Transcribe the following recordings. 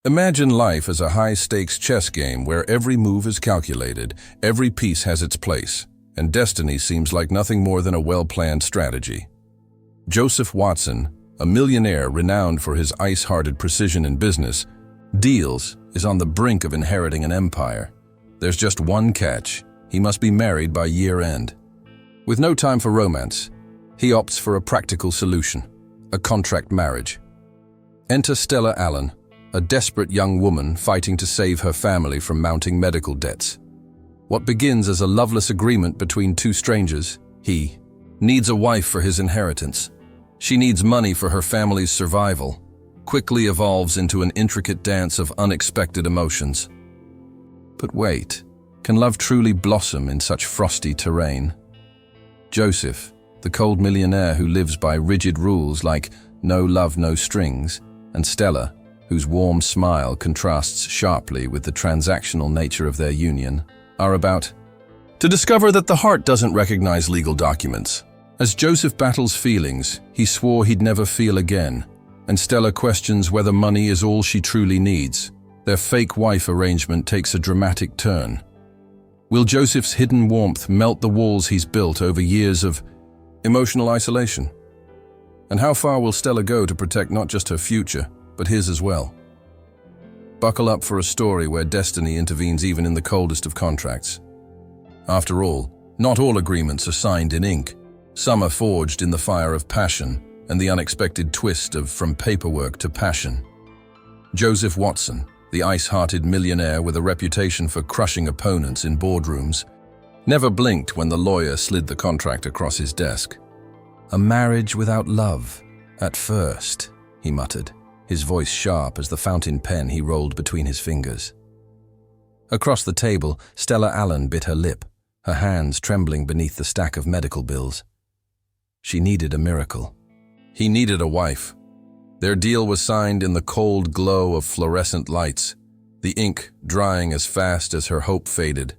Imagine life as a high-stakes chess game where every move is calculated, every piece has its place, and destiny seems like nothing more than a well-planned strategy. Joseph Watson, a millionaire renowned for his ice-hearted precision in business, is on the brink of inheriting an empire. There's just one catch: he must be married by year-end. With no time for romance, he opts for a practical solution: a contract marriage. Enter Stella Allen, a desperate young woman fighting to save her family from mounting medical debts. What begins as a loveless agreement between two strangers, he needs a wife for his inheritance. She needs money for her family's survival, quickly evolves into an intricate dance of unexpected emotions. But wait, can love truly blossom in such frosty terrain? Joseph, the cold millionaire who lives by rigid rules like no love, no strings, and Stella, whose warm smile contrasts sharply with the transactional nature of their union, are about to discover that the heart doesn't recognize legal documents. As Joseph battles feelings he swore he'd never feel again, and Stella questions whether money is all she truly needs, their fake wife arrangement takes a dramatic turn. Will Joseph's hidden warmth melt the walls he's built over years of emotional isolation? And how far will Stella go to protect not just her future, but his as well? Buckle up for a story where destiny intervenes even in the coldest of contracts. After all, not all agreements are signed in ink. Some are forged in the fire of passion and the unexpected twist of from paperwork to passion. Joseph Watson, the ice-hearted millionaire with a reputation for crushing opponents in boardrooms, never blinked when the lawyer slid the contract across his desk. "A marriage without love, at first," he muttered, his voice sharp as the fountain pen he rolled between his fingers. Across the table, Stella Allen bit her lip, her hands trembling beneath the stack of medical bills. She needed a miracle. He needed a wife. Their deal was signed in the cold glow of fluorescent lights, the ink drying as fast as her hope faded.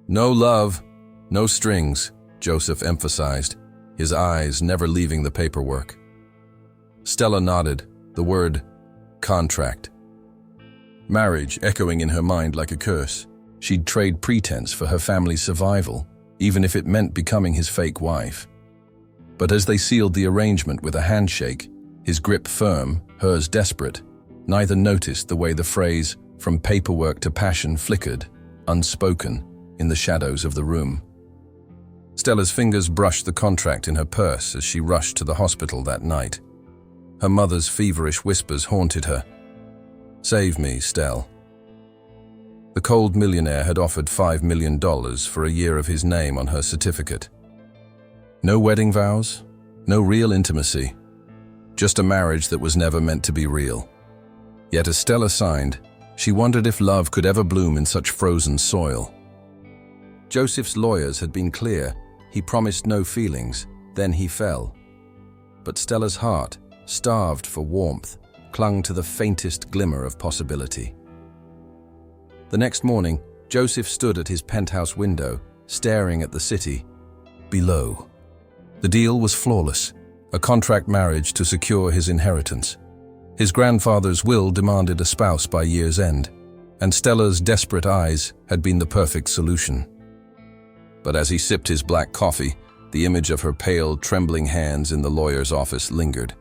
"No love, no strings," Joseph emphasized, his eyes never leaving the paperwork. Stella nodded, the word contract. Marriage echoing in her mind like a curse. She'd trade pretense for her family's survival, even if it meant becoming his fake wife. But as they sealed the arrangement with a handshake, his grip firm, hers desperate, neither noticed the way the phrase "from paperwork to passion" flickered, unspoken, in the shadows of the room. Stella's fingers brushed the contract in her purse as she rushed to the hospital that night. Her mother's feverish whispers haunted her. "Save me, Stell." The cold millionaire had offered $5 million for a year of his name on her certificate. No wedding vows, no real intimacy, just a marriage that was never meant to be real. Yet as Stella signed, she wondered if love could ever bloom in such frozen soil. Joseph's lawyers had been clear. He promised no feelings, then he fell. But Stella's heart, starved for warmth, clung to the faintest glimmer of possibility. The next morning, Joseph stood at his penthouse window, staring at the city below. The deal was flawless, a contract marriage to secure his inheritance. His grandfather's will demanded a spouse by year's end, and Stella's desperate eyes had been the perfect solution. But as he sipped his black coffee, the image of her pale, trembling hands in the lawyer's office lingered.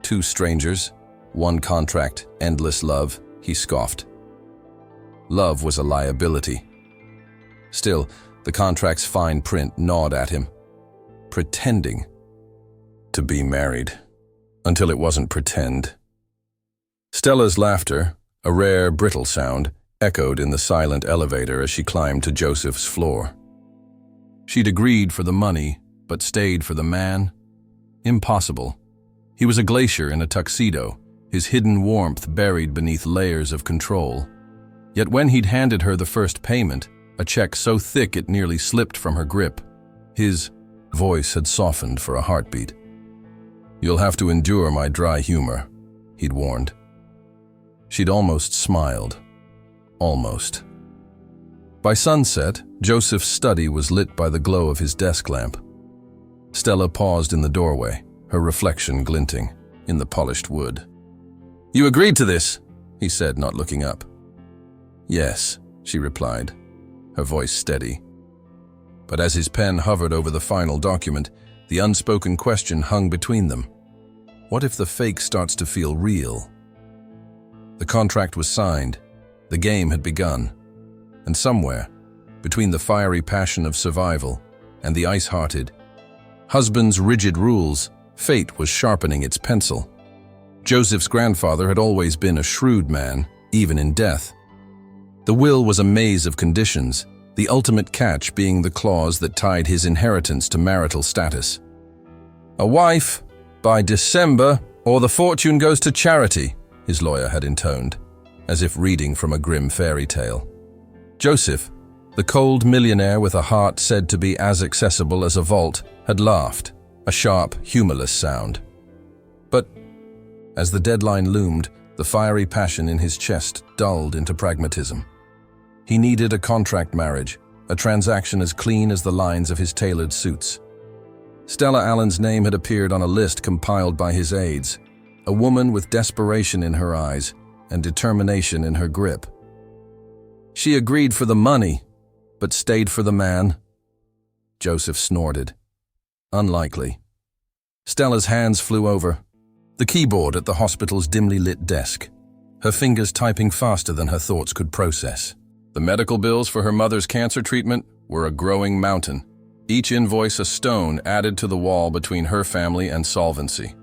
Two strangers, one contract, endless love, he scoffed. Love was a liability. Still, the contract's fine print gnawed at him. Pretending to be married, until it wasn't pretend. Stella's laughter, a rare, brittle sound, echoed in the silent elevator as she climbed to Joseph's floor. She'd agreed for the money, but stayed for the man? Impossible. He was a glacier in a tuxedo, his hidden warmth buried beneath layers of control. Yet when he'd handed her the first payment, a check so thick it nearly slipped from her grip, his voice had softened for a heartbeat. "You'll have to endure my dry humor," he'd warned. She'd almost smiled. Almost. By sunset, Joseph's study was lit by the glow of his desk lamp. Stella paused in the doorway, her reflection glinting in the polished wood. "You agreed to this," he said, not looking up. Yes, she replied, her voice steady. But as his pen hovered over the final document, the unspoken question hung between them. What if the fake starts to feel real? The contract was signed, the game had begun, and somewhere, between the fiery passion of survival and the ice-hearted husband's rigid rules, fate was sharpening its pencil. Joseph's grandfather had always been a shrewd man, even in death. The will was a maze of conditions, the ultimate catch being the clause that tied his inheritance to marital status. A wife by December, or the fortune goes to charity, his lawyer had intoned, as if reading from a grim fairy tale. Joseph, the cold millionaire with a heart said to be as accessible as a vault, had laughed, a sharp, humorless sound. But as the deadline loomed, the fiery passion in his chest dulled into pragmatism. He needed a contract marriage, a transaction as clean as the lines of his tailored suits. Stella Allen's name had appeared on a list compiled by his aides, a woman with desperation in her eyes and determination in her grip. She agreed for the money, but stayed for the man. Joseph snorted. Unlikely. Stella's hands flew over the keyboard at the hospital's dimly lit desk, her fingers typing faster than her thoughts could process. The medical bills for her mother's cancer treatment were a growing mountain, each invoice a stone added to the wall between her family and solvency.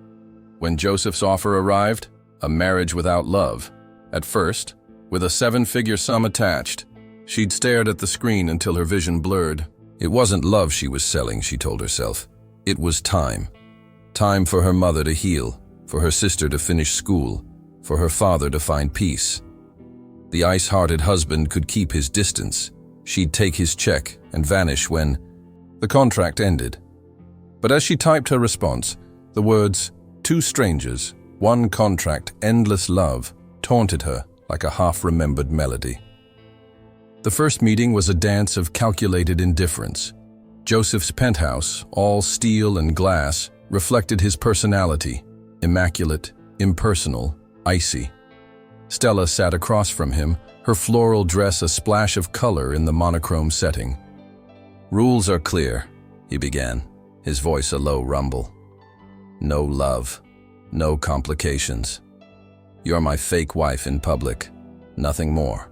When Joseph's offer arrived, a marriage without love, at first, with a 7-figure sum attached, she'd stared at the screen until her vision blurred. It wasn't love she was selling, she told herself. It was time. Time for her mother to heal, for her sister to finish school, for her father to find peace. The ice-hearted husband could keep his distance. She'd take his check and vanish when the contract ended. But as she typed her response, the words, "Two strangers, one contract, endless love," taunted her like a half-remembered melody. The first meeting was a dance of calculated indifference. Joseph's penthouse, all steel and glass, reflected his personality, immaculate, impersonal, icy. Stella sat across from him, her floral dress a splash of color in the monochrome setting. "Rules are clear," he began, his voice a low rumble. "No love, no complications. You're my fake wife in public, nothing more."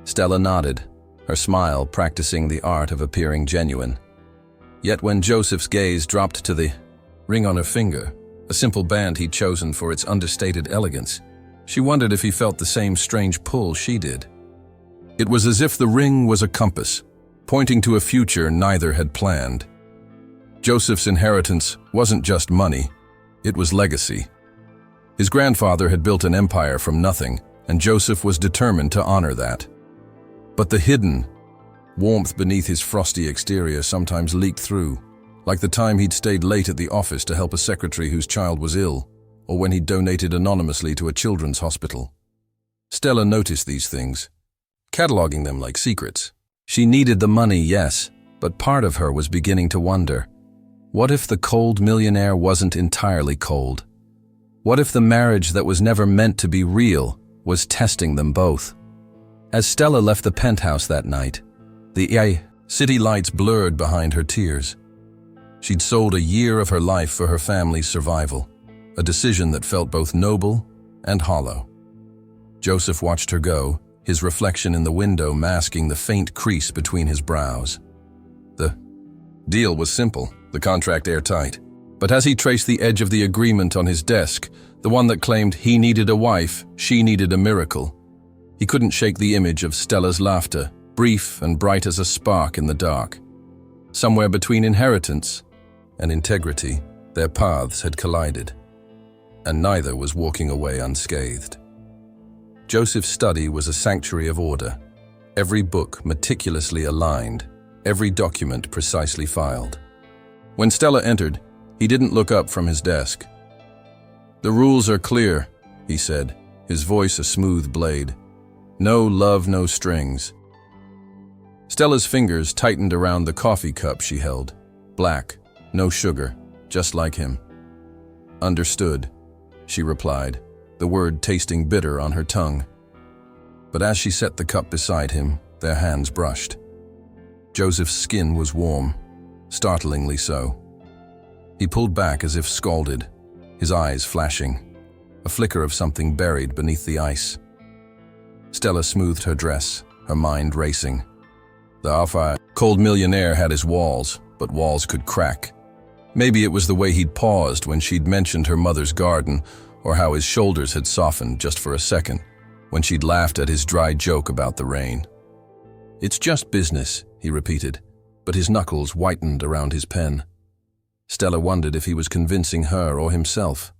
Stella nodded, her smile practicing the art of appearing genuine. Yet when Joseph's gaze dropped to the ring on her finger, a simple band he'd chosen for its understated elegance, she wondered if he felt the same strange pull she did. It was as if the ring was a compass, pointing to a future neither had planned. Joseph's inheritance wasn't just money, it was legacy. His grandfather had built an empire from nothing, and Joseph was determined to honor that. But the hidden warmth beneath his frosty exterior sometimes leaked through, like the time he'd stayed late at the office to help a secretary whose child was ill, or when he'd donated anonymously to a children's hospital. Stella noticed these things, cataloging them like secrets. She needed the money, yes, but part of her was beginning to wonder, what if the cold millionaire wasn't entirely cold? What if the marriage that was never meant to be real was testing them both? As Stella left the penthouse that night, the city lights blurred behind her tears. She'd sold a year of her life for her family's survival, a decision that felt both noble and hollow. Joseph watched her go, his reflection in the window masking the faint crease between his brows. The deal was simple, the contract airtight. But as he traced the edge of the agreement on his desk, the one that claimed he needed a wife, she needed a miracle, he couldn't shake the image of Stella's laughter, brief and bright as a spark in the dark. Somewhere between inheritance and integrity, their paths had collided, and neither was walking away unscathed. Joseph's study was a sanctuary of order, every book meticulously aligned, every document precisely filed. When Stella entered, he didn't look up from his desk. "The rules are clear," he said, his voice a smooth blade. "No love, no strings." Stella's fingers tightened around the coffee cup she held. Black, no sugar, just like him. "Understood," she replied, the word tasting bitter on her tongue. But as she set the cup beside him, their hands brushed. Joseph's skin was warm, startlingly so. He pulled back as if scalded, his eyes flashing, a flicker of something buried beneath the ice. Stella smoothed her dress, her mind racing. The cold millionaire had his walls, but walls could crack. Maybe it was the way he'd paused when she'd mentioned her mother's garden, or how his shoulders had softened just for a second, when she'd laughed at his dry joke about the rain. "It's just business," he repeated, but his knuckles whitened around his pen. Stella wondered if he was convincing her or himself.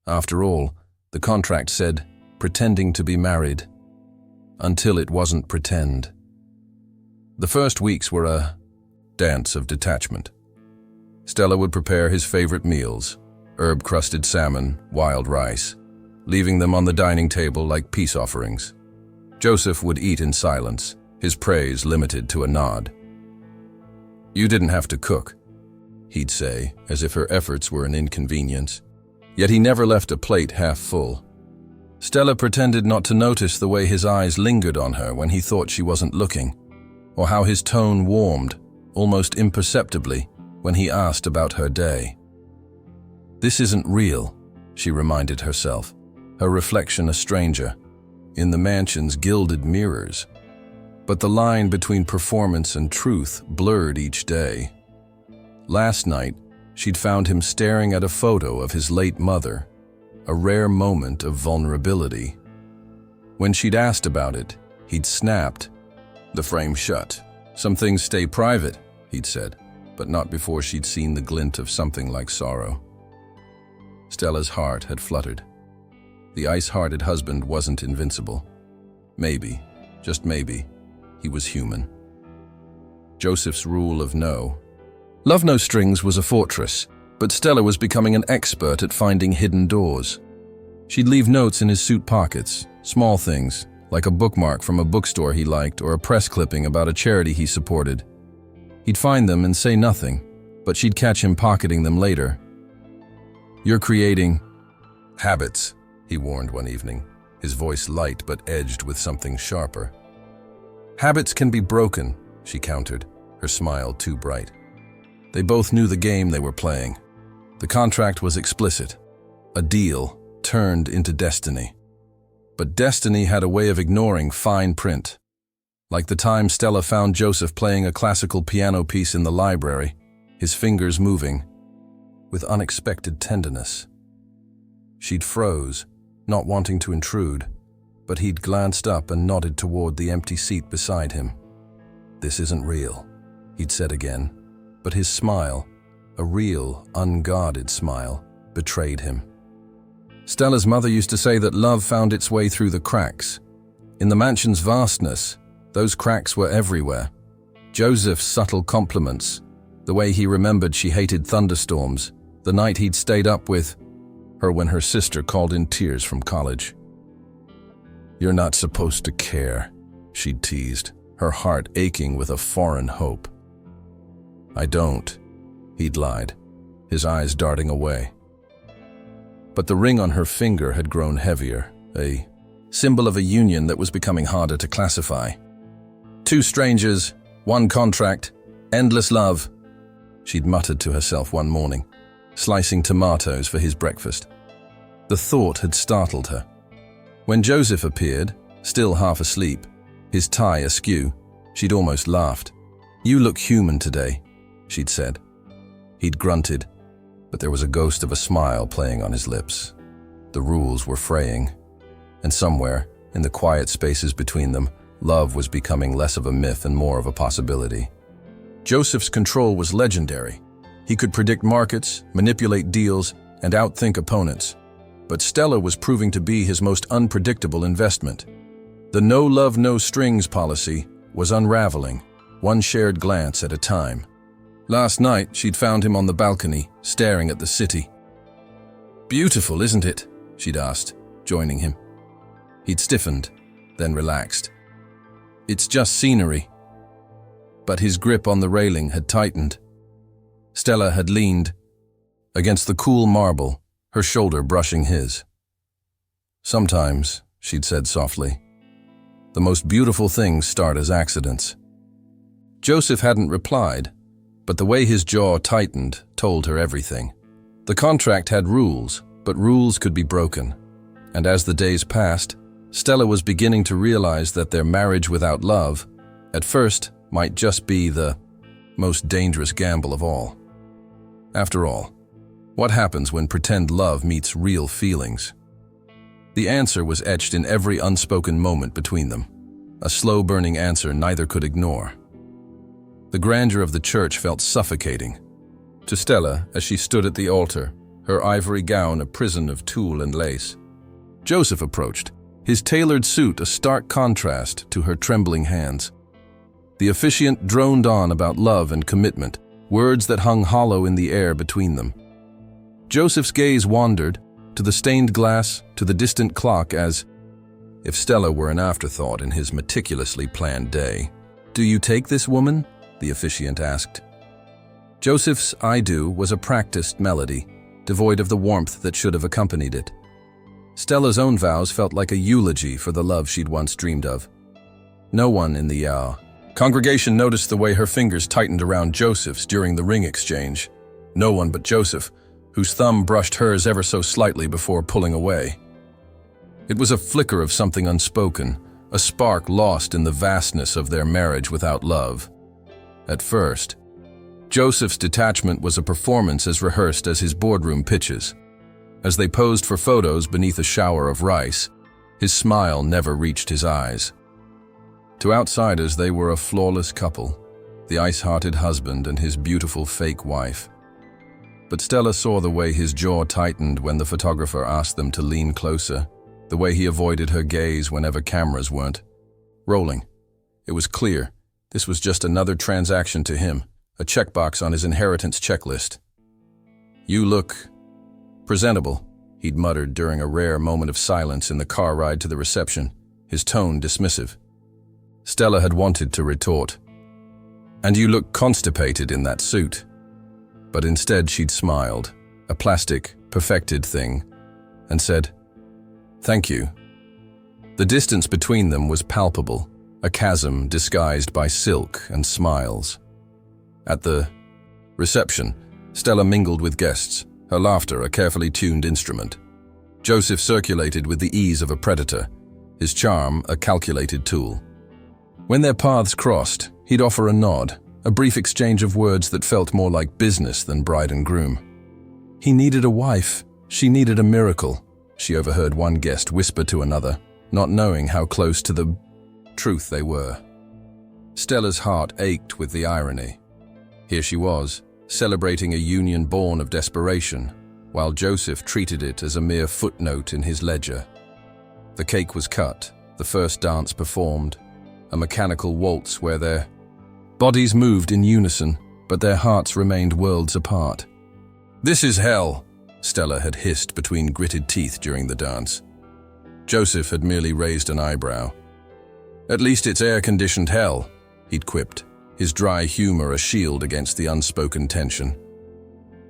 After all, the contract said, pretending to be married. Until it wasn't pretend. The first weeks were a dance of detachment. Stella would prepare his favorite meals, herb-crusted salmon, wild rice, leaving them on the dining table like peace offerings. Joseph would eat in silence, his praise limited to a nod. "You didn't have to cook," he'd say, as if her efforts were an inconvenience. Yet he never left a plate half full. Stella pretended not to notice the way his eyes lingered on her when he thought she wasn't looking, or how his tone warmed, almost imperceptibly, when he asked about her day. This isn't real, she reminded herself, her reflection a stranger, in the mansion's gilded mirrors. But the line between performance and truth blurred each day. Last night, she'd found him staring at a photo of his late mother, a rare moment of vulnerability. When she'd asked about it, he'd snapped. The frame shut. "Some things stay private," he'd said, but not before she'd seen the glint of something like sorrow. Stella's heart had fluttered. The ice-hearted husband wasn't invincible. Maybe, just maybe, he was human. Joseph's rule of no. Love no strings was a fortress, but Stella was becoming an expert at finding hidden doors. She'd leave notes in his suit pockets, small things, like a bookmark from a bookstore he liked or a press clipping about a charity he supported. He'd find them and say nothing, but she'd catch him pocketing them later. "You're creating habits," he warned one evening, his voice light but edged with something sharper. "Habits can be broken," she countered, her smile too bright. They both knew the game they were playing. The contract was explicit. A deal turned into destiny. But destiny had a way of ignoring fine print. Like the time Stella found Joseph playing a classical piano piece in the library, his fingers moving, with unexpected tenderness. She'd froze, not wanting to intrude, but he'd glanced up and nodded toward the empty seat beside him. "This isn't real," he'd said again, but his smile, a real, unguarded smile, betrayed him. Stella's mother used to say that love found its way through the cracks. In the mansion's vastness, those cracks were everywhere. Joseph's subtle compliments, the way he remembered she hated thunderstorms, the night he'd stayed up with her when her sister called in tears from college. "You're not supposed to care," she'd teased, her heart aching with a foreign hope. "I don't," he'd lied, his eyes darting away. But the ring on her finger had grown heavier, a symbol of a union that was becoming harder to classify. "Two strangers, one contract, endless love," she'd muttered to herself one morning, slicing tomatoes for his breakfast. The thought had startled her. When Joseph appeared, still half asleep, his tie askew, she'd almost laughed. "You look human today," she'd said. He'd grunted, but there was a ghost of a smile playing on his lips. The rules were fraying, and somewhere, in the quiet spaces between them, love was becoming less of a myth and more of a possibility. Joseph's control was legendary. He could predict markets, manipulate deals, and outthink opponents. But Stella was proving to be his most unpredictable investment. The no love, no strings policy was unraveling, one shared glance at a time. Last night, she'd found him on the balcony, staring at the city. "Beautiful, isn't it?" she'd asked, joining him. He'd stiffened, then relaxed. "It's just scenery." But his grip on the railing had tightened. Stella had leaned against the cool marble, her shoulder brushing his. Sometimes, she'd said softly, the most beautiful things start as accidents. Joseph hadn't replied, but the way his jaw tightened told her everything. The contract had rules, but rules could be broken. And as the days passed, Stella was beginning to realize that their marriage without love, at first, might just be the most dangerous gamble of all. After all, what happens when pretend love meets real feelings? The answer was etched in every unspoken moment between them, a slow-burning answer neither could ignore. The grandeur of the church felt suffocating. To Stella, as she stood at the altar, her ivory gown a prison of tulle and lace. Joseph approached, his tailored suit a stark contrast to her trembling hands. The officiant droned on about love and commitment, words that hung hollow in the air between them. Joseph's gaze wandered, to the stained glass, to the distant clock as if Stella were an afterthought in his meticulously planned day. "Do you take this woman?" the officiant asked. Joseph's "I do" was a practiced melody, devoid of the warmth that should have accompanied it. Stella's own vows felt like a eulogy for the love she'd once dreamed of. No one in the congregation noticed the way her fingers tightened around Joseph's during the ring exchange. No one but Joseph, whose thumb brushed hers ever so slightly before pulling away. It was a flicker of something unspoken, a spark lost in the vastness of their marriage without love. At first, Joseph's detachment was a performance as rehearsed as his boardroom pitches. As they posed for photos beneath a shower of rice, his smile never reached his eyes. To outsiders, they were a flawless couple, the ice-hearted husband and his beautiful fake wife. But Stella saw the way his jaw tightened when the photographer asked them to lean closer, the way he avoided her gaze whenever cameras weren't rolling. It was clear, this was just another transaction to him, a checkbox on his inheritance checklist. "You look presentable," he'd muttered during a rare moment of silence in the car ride to the reception, his tone dismissive. Stella had wanted to retort, "And you look constipated in that suit." But instead she'd smiled, a plastic, perfected thing, and said, "Thank you." The distance between them was palpable, a chasm disguised by silk and smiles. At the reception, Stella mingled with guests, her laughter a carefully tuned instrument. Joseph circulated with the ease of a predator, his charm a calculated tool. When their paths crossed, he'd offer a nod, a brief exchange of words that felt more like business than bride and groom. He needed a wife, she needed a miracle, she overheard one guest whisper to another, not knowing how close to the truth they were. Stella's heart ached with the irony. Here she was, celebrating a union born of desperation, while Joseph treated it as a mere footnote in his ledger. The cake was cut, the first dance performed, a mechanical waltz where their bodies moved in unison, but their hearts remained worlds apart. "This is hell," Stella had hissed between gritted teeth during the dance. Joseph had merely raised an eyebrow. "At least it's air-conditioned hell," he'd quipped, his dry humor a shield against the unspoken tension.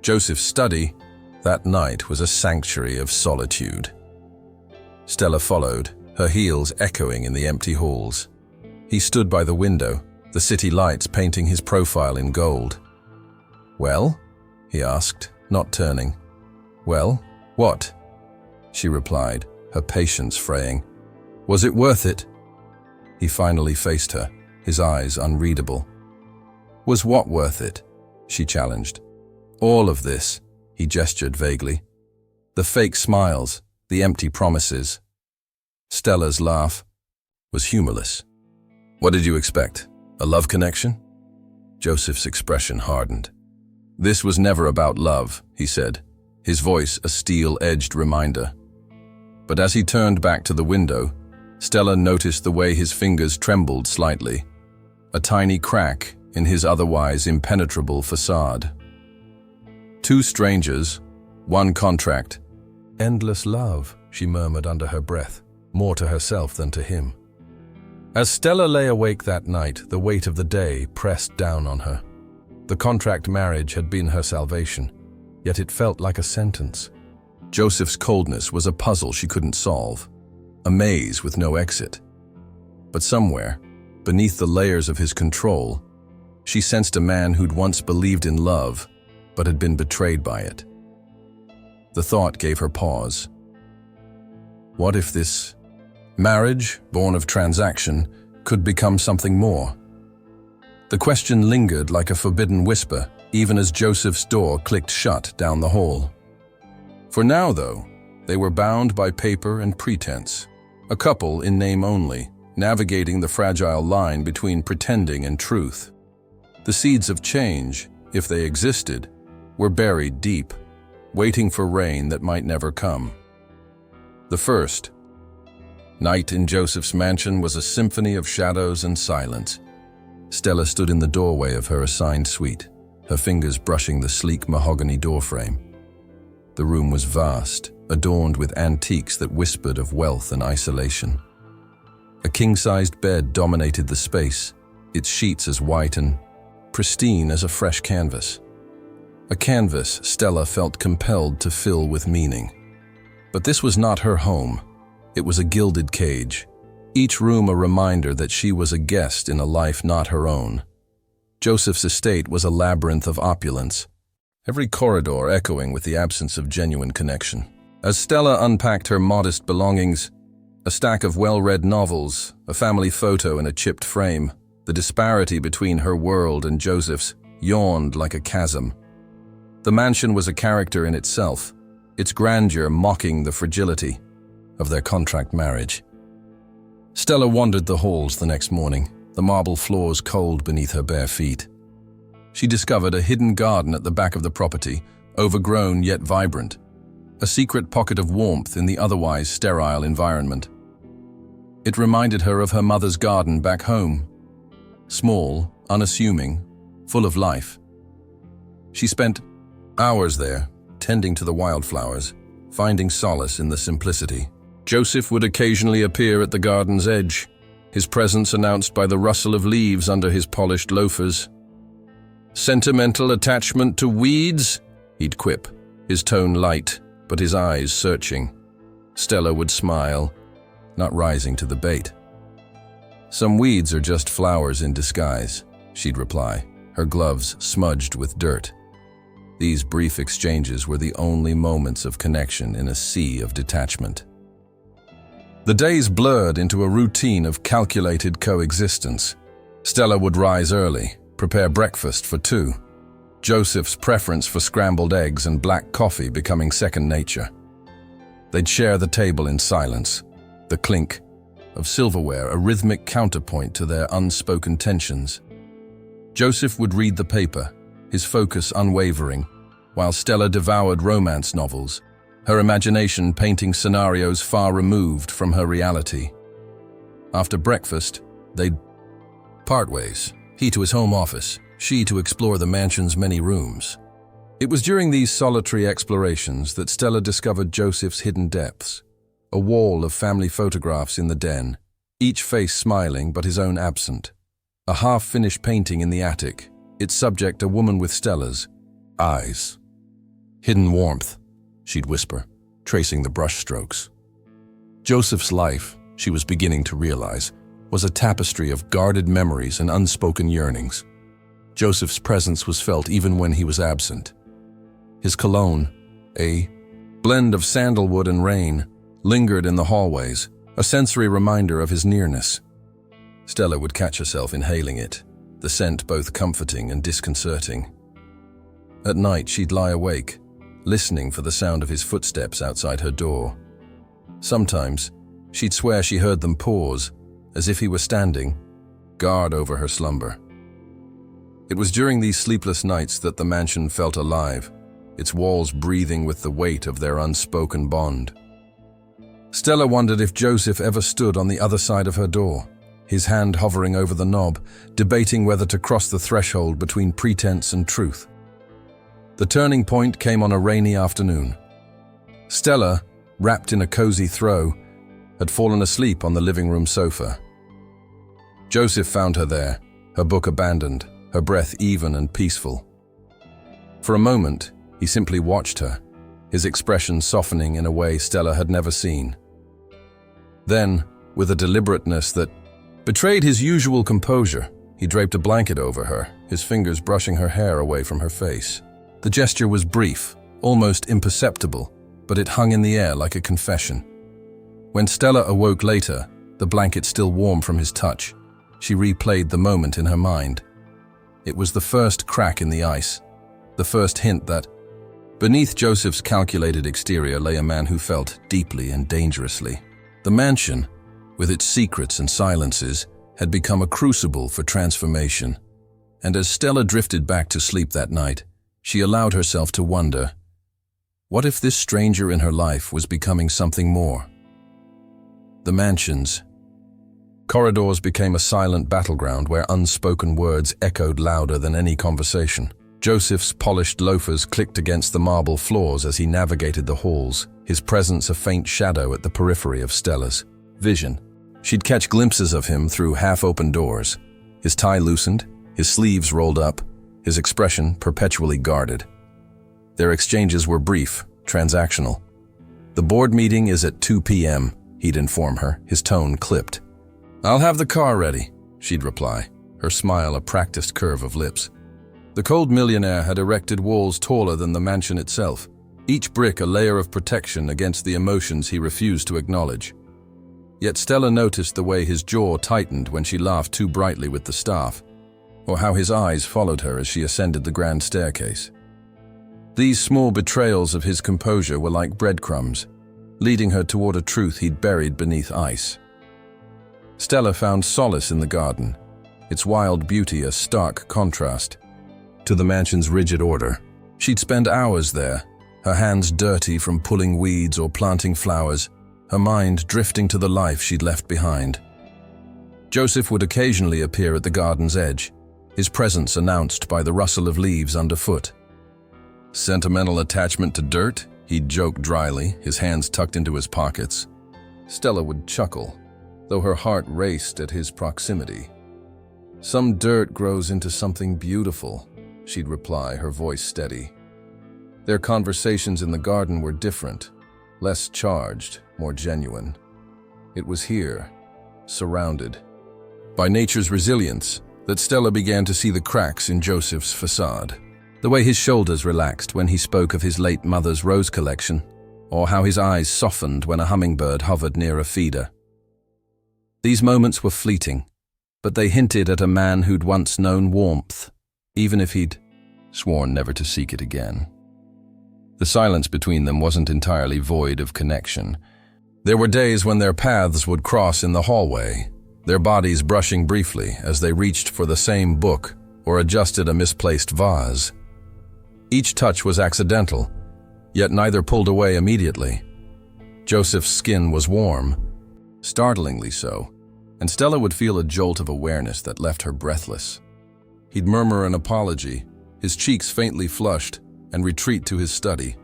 Joseph's study, that night, was a sanctuary of solitude. Stella followed, her heels echoing in the empty halls. He stood by the window, the city lights painting his profile in gold. "Well?" he asked, not turning. "Well, what?" she replied, her patience fraying. "Was it worth it?" He finally faced her, his eyes unreadable. "Was what worth it?" she challenged. "All of this," he gestured vaguely. "The fake smiles, the empty promises." Stella's laugh was humorless. "What did you expect? A love connection?" Joseph's expression hardened. "This was never about love," he said, his voice a steel-edged reminder. But as he turned back to the window, Stella noticed the way his fingers trembled slightly, a tiny crack in his otherwise impenetrable facade. Two strangers, one contract. "Endless love," she murmured under her breath, more to herself than to him. As Stella lay awake that night, the weight of the day pressed down on her. The contract marriage had been her salvation, yet it felt like a sentence. Joseph's coldness was a puzzle she couldn't solve, a maze with no exit. But somewhere, beneath the layers of his control, she sensed a man who'd once believed in love, but had been betrayed by it. The thought gave her pause. What if this marriage, born of transaction, could become something more? The question lingered like a forbidden whisper, even as Joseph's door clicked shut down the hall. For now, though, they were bound by paper and pretense, a couple in name only, navigating the fragile line between pretending and truth. The seeds of change, if they existed, were buried deep, waiting for rain that might never come. The first night in Joseph's mansion was a symphony of shadows and silence. Stella stood in the doorway of her assigned suite, her fingers brushing the sleek mahogany doorframe. The room was vast, adorned with antiques that whispered of wealth and isolation. A king-sized bed dominated the space, its sheets as white and pristine as a fresh canvas. A canvas Stella felt compelled to fill with meaning. But this was not her home. It was a gilded cage, each room a reminder that she was a guest in a life not her own. Joseph's estate was a labyrinth of opulence, every corridor echoing with the absence of genuine connection. As Stella unpacked her modest belongings, a stack of well-read novels, a family photo in a chipped frame, the disparity between her world and Joseph's yawned like a chasm. The mansion was a character in itself, its grandeur mocking the fragility of their contract marriage. Stella wandered the halls the next morning, the marble floors cold beneath her bare feet. She discovered a hidden garden at the back of the property, overgrown yet vibrant, a secret pocket of warmth in the otherwise sterile environment. It reminded her of her mother's garden back home, small, unassuming, full of life. She spent hours there, tending to the wildflowers, finding solace in the simplicity. Joseph would occasionally appear at the garden's edge, his presence announced by the rustle of leaves under his polished loafers. "Sentimental attachment to weeds?" he'd quip, his tone light, but his eyes searching. Stella would smile, not rising to the bait. "Some weeds are just flowers in disguise," she'd reply, her gloves smudged with dirt. These brief exchanges were the only moments of connection in a sea of detachment. The days blurred into a routine of calculated coexistence. Stella would rise early, prepare breakfast for two, Joseph's preference for scrambled eggs and black coffee becoming second nature. They'd share the table in silence, the clink of silverware a rhythmic counterpoint to their unspoken tensions. Joseph would read the paper, his focus unwavering, while Stella devoured romance novels, her imagination painting scenarios far removed from her reality. After breakfast, they'd part ways, he to his home office, she to explore the mansion's many rooms. It was during these solitary explorations that Stella discovered Joseph's hidden depths, a wall of family photographs in the den, each face smiling but his own absent. A half-finished painting in the attic, its subject a woman with Stella's eyes. "Hidden warmth," she'd whisper, tracing the brushstrokes. Joseph's life, she was beginning to realize, was a tapestry of guarded memories and unspoken yearnings. Joseph's presence was felt even when he was absent. His cologne, a blend of sandalwood and rain, lingered in the hallways, a sensory reminder of his nearness. Stella would catch herself inhaling it, the scent both comforting and disconcerting. At night, she'd lie awake, listening for the sound of his footsteps outside her door. Sometimes, she'd swear she heard them pause, as if he were standing, guard over her slumber. It was during these sleepless nights that the mansion felt alive, its walls breathing with the weight of their unspoken bond. Stella wondered if Joseph ever stood on the other side of her door, his hand hovering over the knob, debating whether to cross the threshold between pretense and truth. The turning point came on a rainy afternoon. Stella, wrapped in a cozy throw, had fallen asleep on the living room sofa. Joseph found her there, her book abandoned, her breath even and peaceful. For a moment, he simply watched her, his expression softening in a way Stella had never seen. Then, with a deliberateness that betrayed his usual composure, he draped a blanket over her, his fingers brushing her hair away from her face. The gesture was brief, almost imperceptible, but it hung in the air like a confession. When Stella awoke later, the blanket still warm from his touch, she replayed the moment in her mind. It was the first crack in the ice, the first hint that beneath Joseph's calculated exterior lay a man who felt deeply and dangerously. The mansion, with its secrets and silences, had become a crucible for transformation. And as Stella drifted back to sleep that night, she allowed herself to wonder, what if this stranger in her life was becoming something more? The mansion's corridors became a silent battleground where unspoken words echoed louder than any conversation. Joseph's polished loafers clicked against the marble floors as he navigated the halls, his presence a faint shadow at the periphery of Stella's vision. She'd catch glimpses of him through half-open doors, his tie loosened, his sleeves rolled up, his expression perpetually guarded. Their exchanges were brief, transactional. "The board meeting is at 2 p.m., he'd inform her, his tone clipped. "I'll have the car ready," she'd reply, her smile a practiced curve of lips. The cold millionaire had erected walls taller than the mansion itself, each brick a layer of protection against the emotions he refused to acknowledge. Yet Stella noticed the way his jaw tightened when she laughed too brightly with the staff, or how his eyes followed her as she ascended the grand staircase. These small betrayals of his composure were like breadcrumbs, leading her toward a truth he'd buried beneath ice. Stella found solace in the garden, its wild beauty a stark contrast to the mansion's rigid order. She'd spend hours there, her hands dirty from pulling weeds or planting flowers, her mind drifting to the life she'd left behind. Joseph would occasionally appear at the garden's edge, his presence announced by the rustle of leaves underfoot. "Sentimental attachment to dirt?" he'd joke dryly, his hands tucked into his pockets. Stella would chuckle, though her heart raced at his proximity. "Some dirt grows into something beautiful," she'd reply, her voice steady. Their conversations in the garden were different, less charged, more genuine. It was here, surrounded by nature's resilience, that Stella began to see the cracks in Joseph's facade. The way his shoulders relaxed when he spoke of his late mother's rose collection, or how his eyes softened when a hummingbird hovered near a feeder. These moments were fleeting, but they hinted at a man who'd once known warmth, even if he'd sworn never to seek it again. The silence between them wasn't entirely void of connection. There were days when their paths would cross in the hallway, their bodies brushing briefly as they reached for the same book or adjusted a misplaced vase. Each touch was accidental, yet neither pulled away immediately. Joseph's skin was warm, startlingly so, and Stella would feel a jolt of awareness that left her breathless. He'd murmur an apology, his cheeks faintly flushed, and retreat to his study.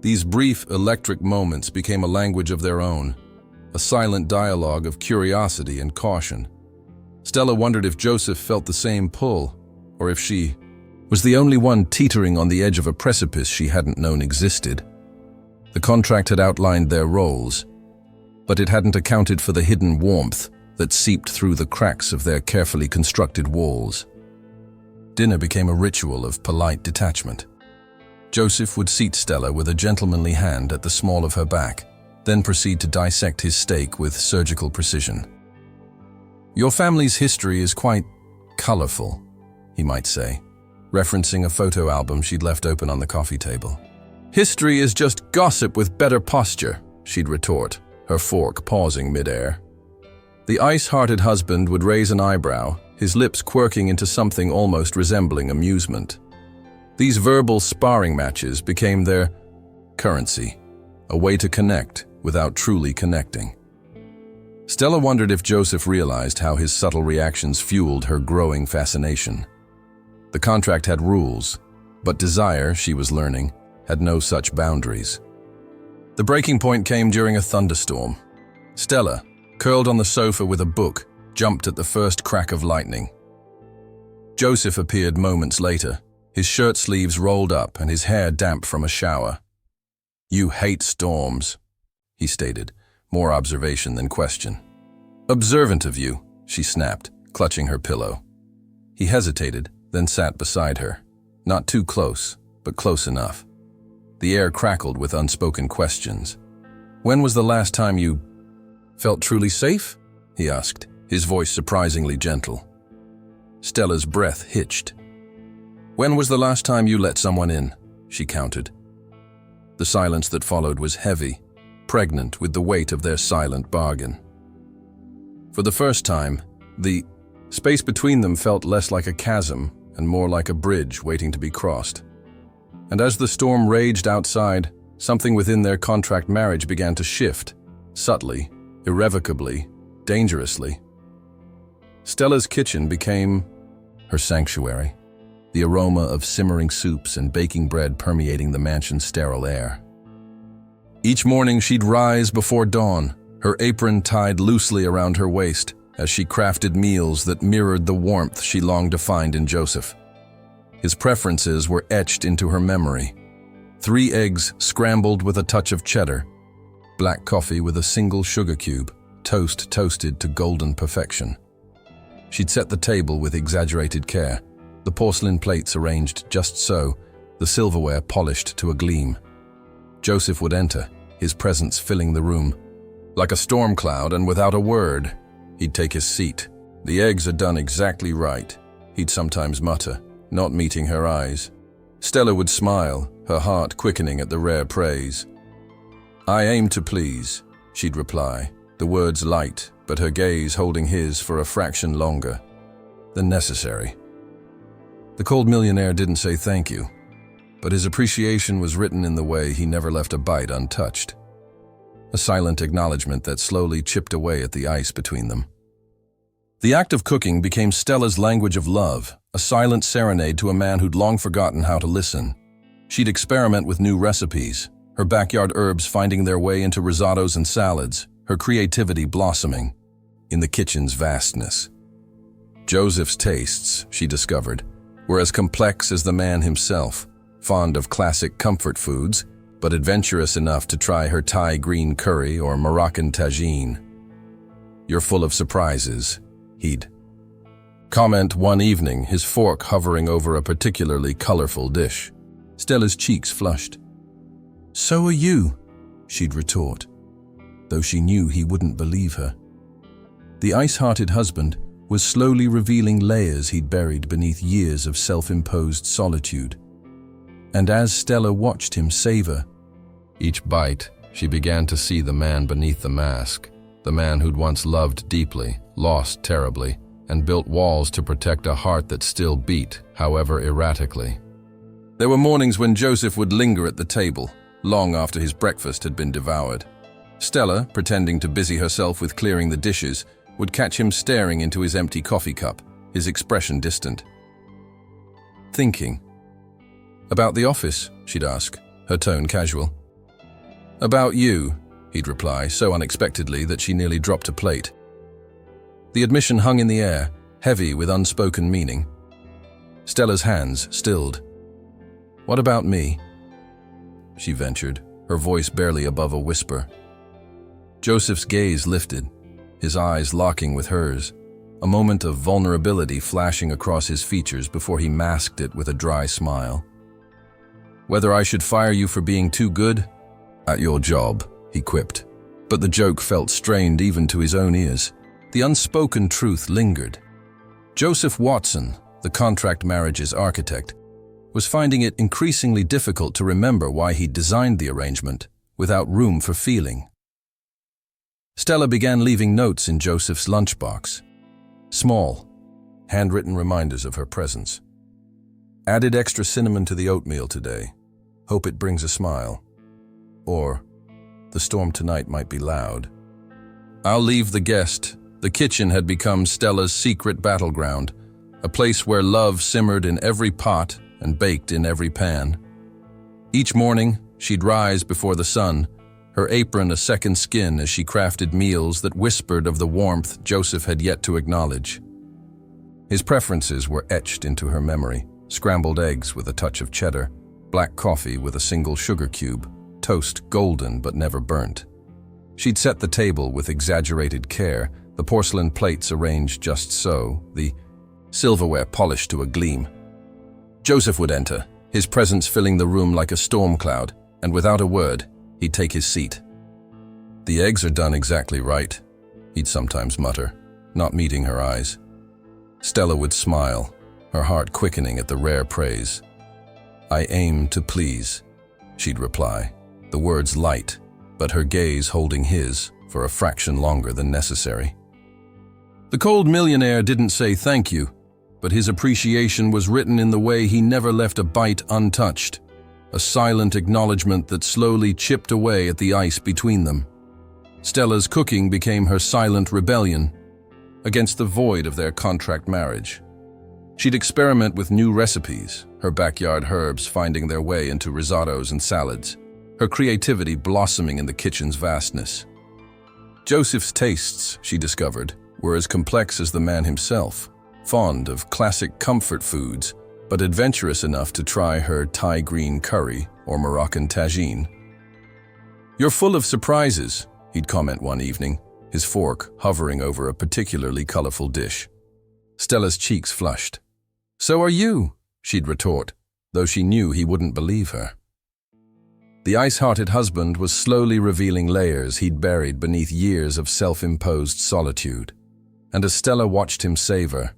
These brief, electric moments became a language of their own, a silent dialogue of curiosity and caution. Stella wondered if Joseph felt the same pull, or if she was the only one teetering on the edge of a precipice she hadn't known existed. The contract had outlined their roles, but it hadn't accounted for the hidden warmth that seeped through the cracks of their carefully constructed walls. Dinner became a ritual of polite detachment. Joseph would seat Stella with a gentlemanly hand at the small of her back, then proceed to dissect his steak with surgical precision. "Your family's history is quite colorful," he might say, referencing a photo album she'd left open on the coffee table. "History is just gossip with better posture," she'd retort, her fork pausing midair. The ice-hearted husband would raise an eyebrow, his lips quirking into something almost resembling amusement. These verbal sparring matches became their currency, a way to connect without truly connecting. Stella wondered if Joseph realized how his subtle reactions fueled her growing fascination. The contract had rules, but desire, she was learning, had no such boundaries. The breaking point came during a thunderstorm. Stella, curled on the sofa with a book, jumped at the first crack of lightning. Joseph appeared moments later, his shirt sleeves rolled up and his hair damp from a shower. "You hate storms," he stated, more observation than question. "Observant of you," she snapped, clutching her pillow. He hesitated, then sat beside her. Not too close, but close enough. The air crackled with unspoken questions. "When was the last time you felt truly safe?" he asked, his voice surprisingly gentle. Stella's breath hitched. "When was the last time you let someone in?" she countered. The silence that followed was heavy, pregnant with the weight of their silent bargain. For the first time, the space between them felt less like a chasm and more like a bridge waiting to be crossed. And as the storm raged outside, something within their contract marriage began to shift, subtly, irrevocably, dangerously. Stella's kitchen became her sanctuary, the aroma of simmering soups and baking bread permeating the mansion's sterile air. Each morning she'd rise before dawn, her apron tied loosely around her waist, as she crafted meals that mirrored the warmth she longed to find in Joseph. His preferences were etched into her memory. 3 eggs scrambled with a touch of cheddar, black coffee with a single sugar cube, toast toasted to golden perfection. She'd set the table with exaggerated care, the porcelain plates arranged just so, the silverware polished to a gleam. Joseph would enter, his presence filling the room. Like a storm cloud, and without a word, he'd take his seat. "The eggs are done exactly right," he'd sometimes mutter, not meeting her eyes. Stella would smile, her heart quickening at the rare praise. "I aim to please," she'd reply, the words light, but her gaze holding his for a fraction longer than necessary. The cold millionaire didn't say thank you, but his appreciation was written in the way he never left a bite untouched. A silent acknowledgement that slowly chipped away at the ice between them. The act of cooking became Stella's language of love, a silent serenade to a man who'd long forgotten how to listen. She'd experiment with new recipes, her backyard herbs finding their way into risottos and salads, her creativity blossoming in the kitchen's vastness. Joseph's tastes, she discovered, were as complex as the man himself, fond of classic comfort foods, but adventurous enough to try her Thai green curry or Moroccan tagine. "You're full of surprises," he'd comment one evening, his fork hovering over a particularly colorful dish. Stella's cheeks flushed. "So are you," she'd retort, though she knew he wouldn't believe her. The ice-hearted husband was slowly revealing layers he'd buried beneath years of self-imposed solitude. And as Stella watched him savor each bite, she began to see the man beneath the mask, the man who'd once loved deeply, lost terribly, and built walls to protect a heart that still beat, however erratically. There were mornings when Joseph would linger at the table, long after his breakfast had been devoured. Stella, pretending to busy herself with clearing the dishes, would catch him staring into his empty coffee cup, his expression distant. "Thinking." "About the office?" she'd ask, her tone casual. "About you," he'd reply, so unexpectedly that she nearly dropped a plate. The admission hung in the air, heavy with unspoken meaning. Stella's hands stilled. "What about me?" she ventured, her voice barely above a whisper. Joseph's gaze lifted, his eyes locking with hers, a moment of vulnerability flashing across his features before he masked it with a dry smile. "Whether I should fire you for being too good?" "At your job," he quipped. But the joke felt strained even to his own ears. The unspoken truth lingered. Joseph Watson, the contract marriage's architect, was finding it increasingly difficult to remember why he'd designed the arrangement, without room for feeling. Stella began leaving notes in Joseph's lunchbox. Small, handwritten reminders of her presence. "Added extra cinnamon to the oatmeal today. Hope it brings a smile." Or, "The storm tonight might be loud." "I'll leave the guest." The kitchen had become Stella's secret battleground, a place where love simmered in every pot and baked in every pan. Each morning, she'd rise before the sun, her apron a second skin as she crafted meals that whispered of the warmth Joseph had yet to acknowledge. His preferences were etched into her memory: scrambled eggs with a touch of cheddar, black coffee with a single sugar cube, toast golden but never burnt. She'd set the table with exaggerated care, the porcelain plates arranged just so, the silverware polished to a gleam. Joseph would enter, his presence filling the room like a storm cloud, and without a word, he'd take his seat. "The eggs are done exactly right," he'd sometimes mutter, not meeting her eyes. Stella would smile, her heart quickening at the rare praise. "I aim to please," she'd reply, the words light, but her gaze holding his for a fraction longer than necessary. The cold millionaire didn't say thank you, but his appreciation was written in the way he never left a bite untouched, a silent acknowledgement that slowly chipped away at the ice between them. Stella's cooking became her silent rebellion against the void of their contract marriage. She'd experiment with new recipes, her backyard herbs finding their way into risottos and salads, her creativity blossoming in the kitchen's vastness. Joseph's tastes, she discovered, were as complex as the man himself, fond of classic comfort foods, but adventurous enough to try her Thai green curry or Moroccan tagine. "You're full of surprises," he'd comment one evening, his fork hovering over a particularly colorful dish. Stella's cheeks flushed. "So are you," she'd retort, though she knew he wouldn't believe her. The ice-hearted husband was slowly revealing layers he'd buried beneath years of self-imposed solitude. And as Stella watched him savor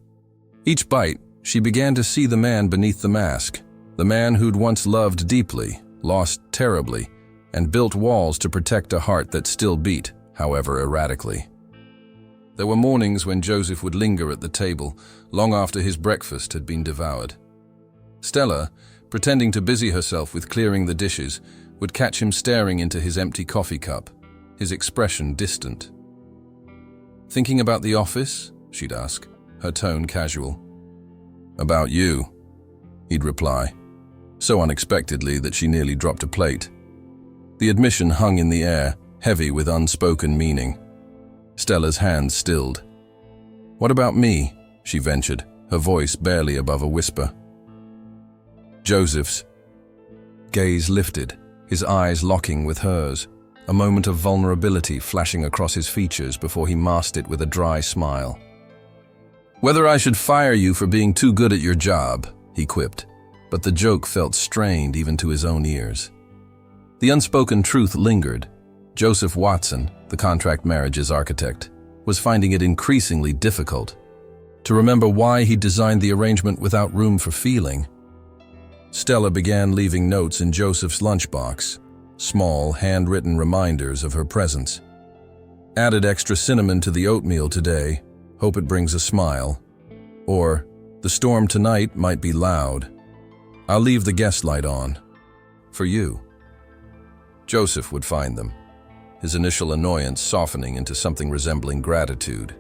each bite, she began to see the man beneath the mask, the man who'd once loved deeply, lost terribly, and built walls to protect a heart that still beat, however erratically. There were mornings when Joseph would linger at the table, long after his breakfast had been devoured. Stella, pretending to busy herself with clearing the dishes, would catch him staring into his empty coffee cup, his expression distant. "Thinking about the office?" she'd ask, her tone casual. "About you," he'd reply, so unexpectedly that she nearly dropped a plate. The admission hung in the air, heavy with unspoken meaning. Stella's hands stilled. "What about me?" she ventured, her voice barely above a whisper. Joseph's gaze lifted, his eyes locking with hers, a moment of vulnerability flashing across his features before he masked it with a dry smile. "Whether I should fire you for being too good at your job," he quipped, but the joke felt strained even to his own ears. The unspoken truth lingered. Joseph Watson, the contract marriage's architect, was finding it increasingly difficult to remember why he designed the arrangement without room for feeling. Stella began leaving notes in Joseph's lunchbox, small, handwritten reminders of her presence. "Added extra cinnamon to the oatmeal today. Hope it brings a smile." Or, "The storm tonight might be loud. I'll leave the guest light on. For you." Joseph would find them, his initial annoyance softening into something resembling gratitude.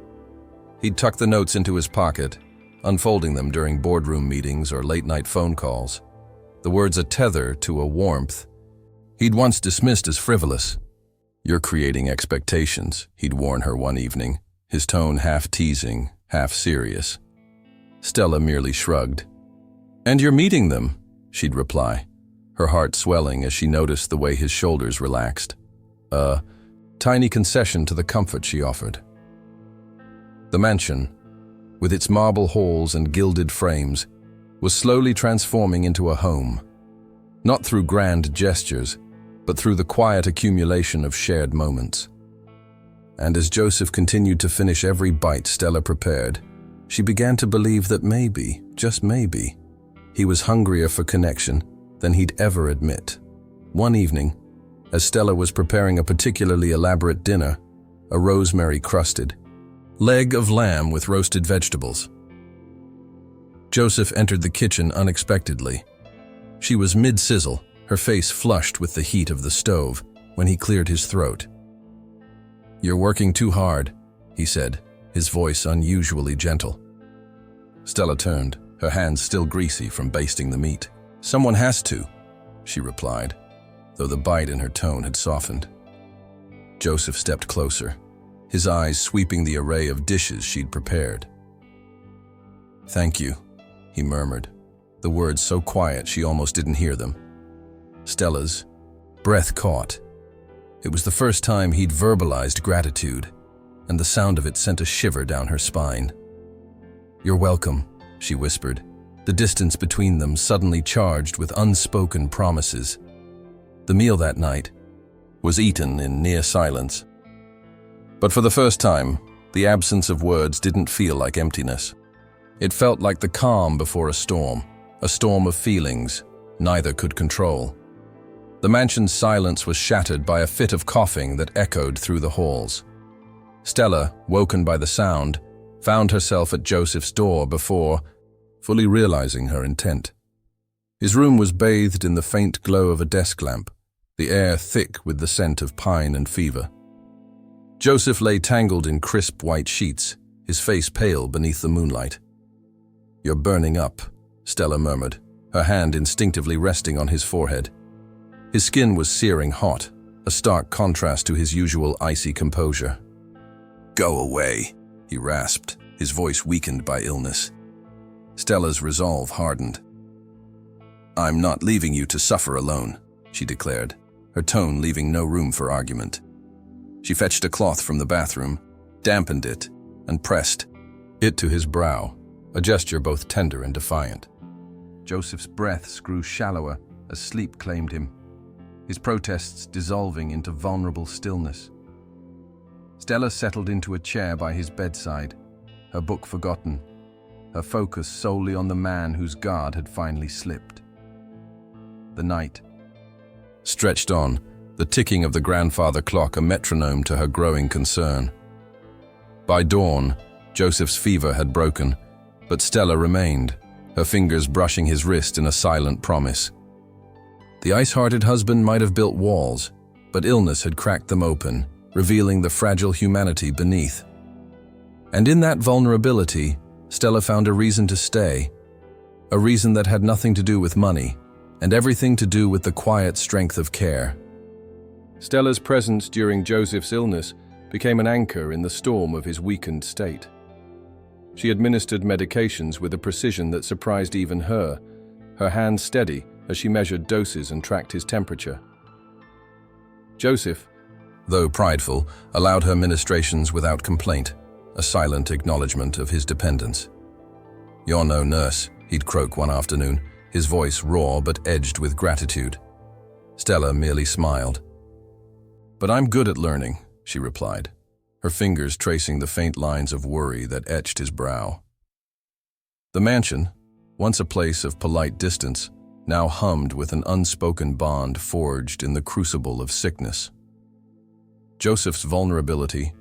He'd tuck the notes into his pocket, unfolding them during boardroom meetings or late-night phone calls, the words a tether to a warmth he'd once dismissed as frivolous. "You're creating expectations," he'd warn her one evening, his tone half teasing, half serious. Stella merely shrugged. "And you're meeting them," she'd reply, her heart swelling as she noticed the way his shoulders relaxed. A tiny concession to the comfort she offered. The mansion, with its marble halls and gilded frames, was slowly transforming into a home, not through grand gestures, but through the quiet accumulation of shared moments. And as Joseph continued to finish every bite Stella prepared, she began to believe that maybe, just maybe, he was hungrier for connection than he'd ever admit. One evening, as Stella was preparing a particularly elaborate dinner, a rosemary-crusted leg of lamb with roasted vegetables, Joseph entered the kitchen unexpectedly. She was mid-sizzle, her face flushed with the heat of the stove, when he cleared his throat. "You're working too hard," he said, his voice unusually gentle. Stella turned, her hands still greasy from basting the meat. "Someone has to," she replied, though the bite in her tone had softened. Joseph stepped closer, his eyes sweeping the array of dishes she'd prepared. "Thank you," he murmured, the words so quiet she almost didn't hear them. Stella's breath caught. It was the first time he'd verbalized gratitude, and the sound of it sent a shiver down her spine. "You're welcome," she whispered, the distance between them suddenly charged with unspoken promises. The meal that night was eaten in near silence. But for the first time, the absence of words didn't feel like emptiness. It felt like the calm before a storm of feelings neither could control. The mansion's silence was shattered by a fit of coughing that echoed through the halls. Stella, woken by the sound, found herself at Joseph's door before fully realizing her intent. His room was bathed in the faint glow of a desk lamp, the air thick with the scent of pine and fever. Joseph lay tangled in crisp white sheets, his face pale beneath the moonlight. "You're burning up," Stella murmured, her hand instinctively resting on his forehead. His skin was searing hot, a stark contrast to his usual icy composure. "Go away," he rasped, his voice weakened by illness. Stella's resolve hardened. "I'm not leaving you to suffer alone," she declared, her tone leaving no room for argument. She fetched a cloth from the bathroom, dampened it, and pressed it to his brow, a gesture both tender and defiant. Joseph's breaths grew shallower as sleep claimed him, his protests dissolving into vulnerable stillness. Stella settled into a chair by his bedside, her book forgotten, her focus solely on the man whose guard had finally slipped. The night stretched on, the ticking of the grandfather clock a metronome to her growing concern. By dawn, Joseph's fever had broken, but Stella remained, her fingers brushing his wrist in a silent promise. The ice-hearted husband might have built walls, but illness had cracked them open, revealing the fragile humanity beneath. And in that vulnerability, Stella found a reason to stay, a reason that had nothing to do with money, and everything to do with the quiet strength of care. Stella's presence during Joseph's illness became an anchor in the storm of his weakened state. She administered medications with a precision that surprised even her, her hands steady as she measured doses and tracked his temperature. Joseph, though prideful, allowed her ministrations without complaint, a silent acknowledgement of his dependence. "You're no nurse," he'd croak one afternoon, his voice raw but edged with gratitude. Stella merely smiled. "But I'm good at learning," she replied, her fingers tracing the faint lines of worry that etched his brow. The mansion, once a place of polite distance, now hummed with an unspoken bond forged in the crucible of sickness. Joseph's vulnerability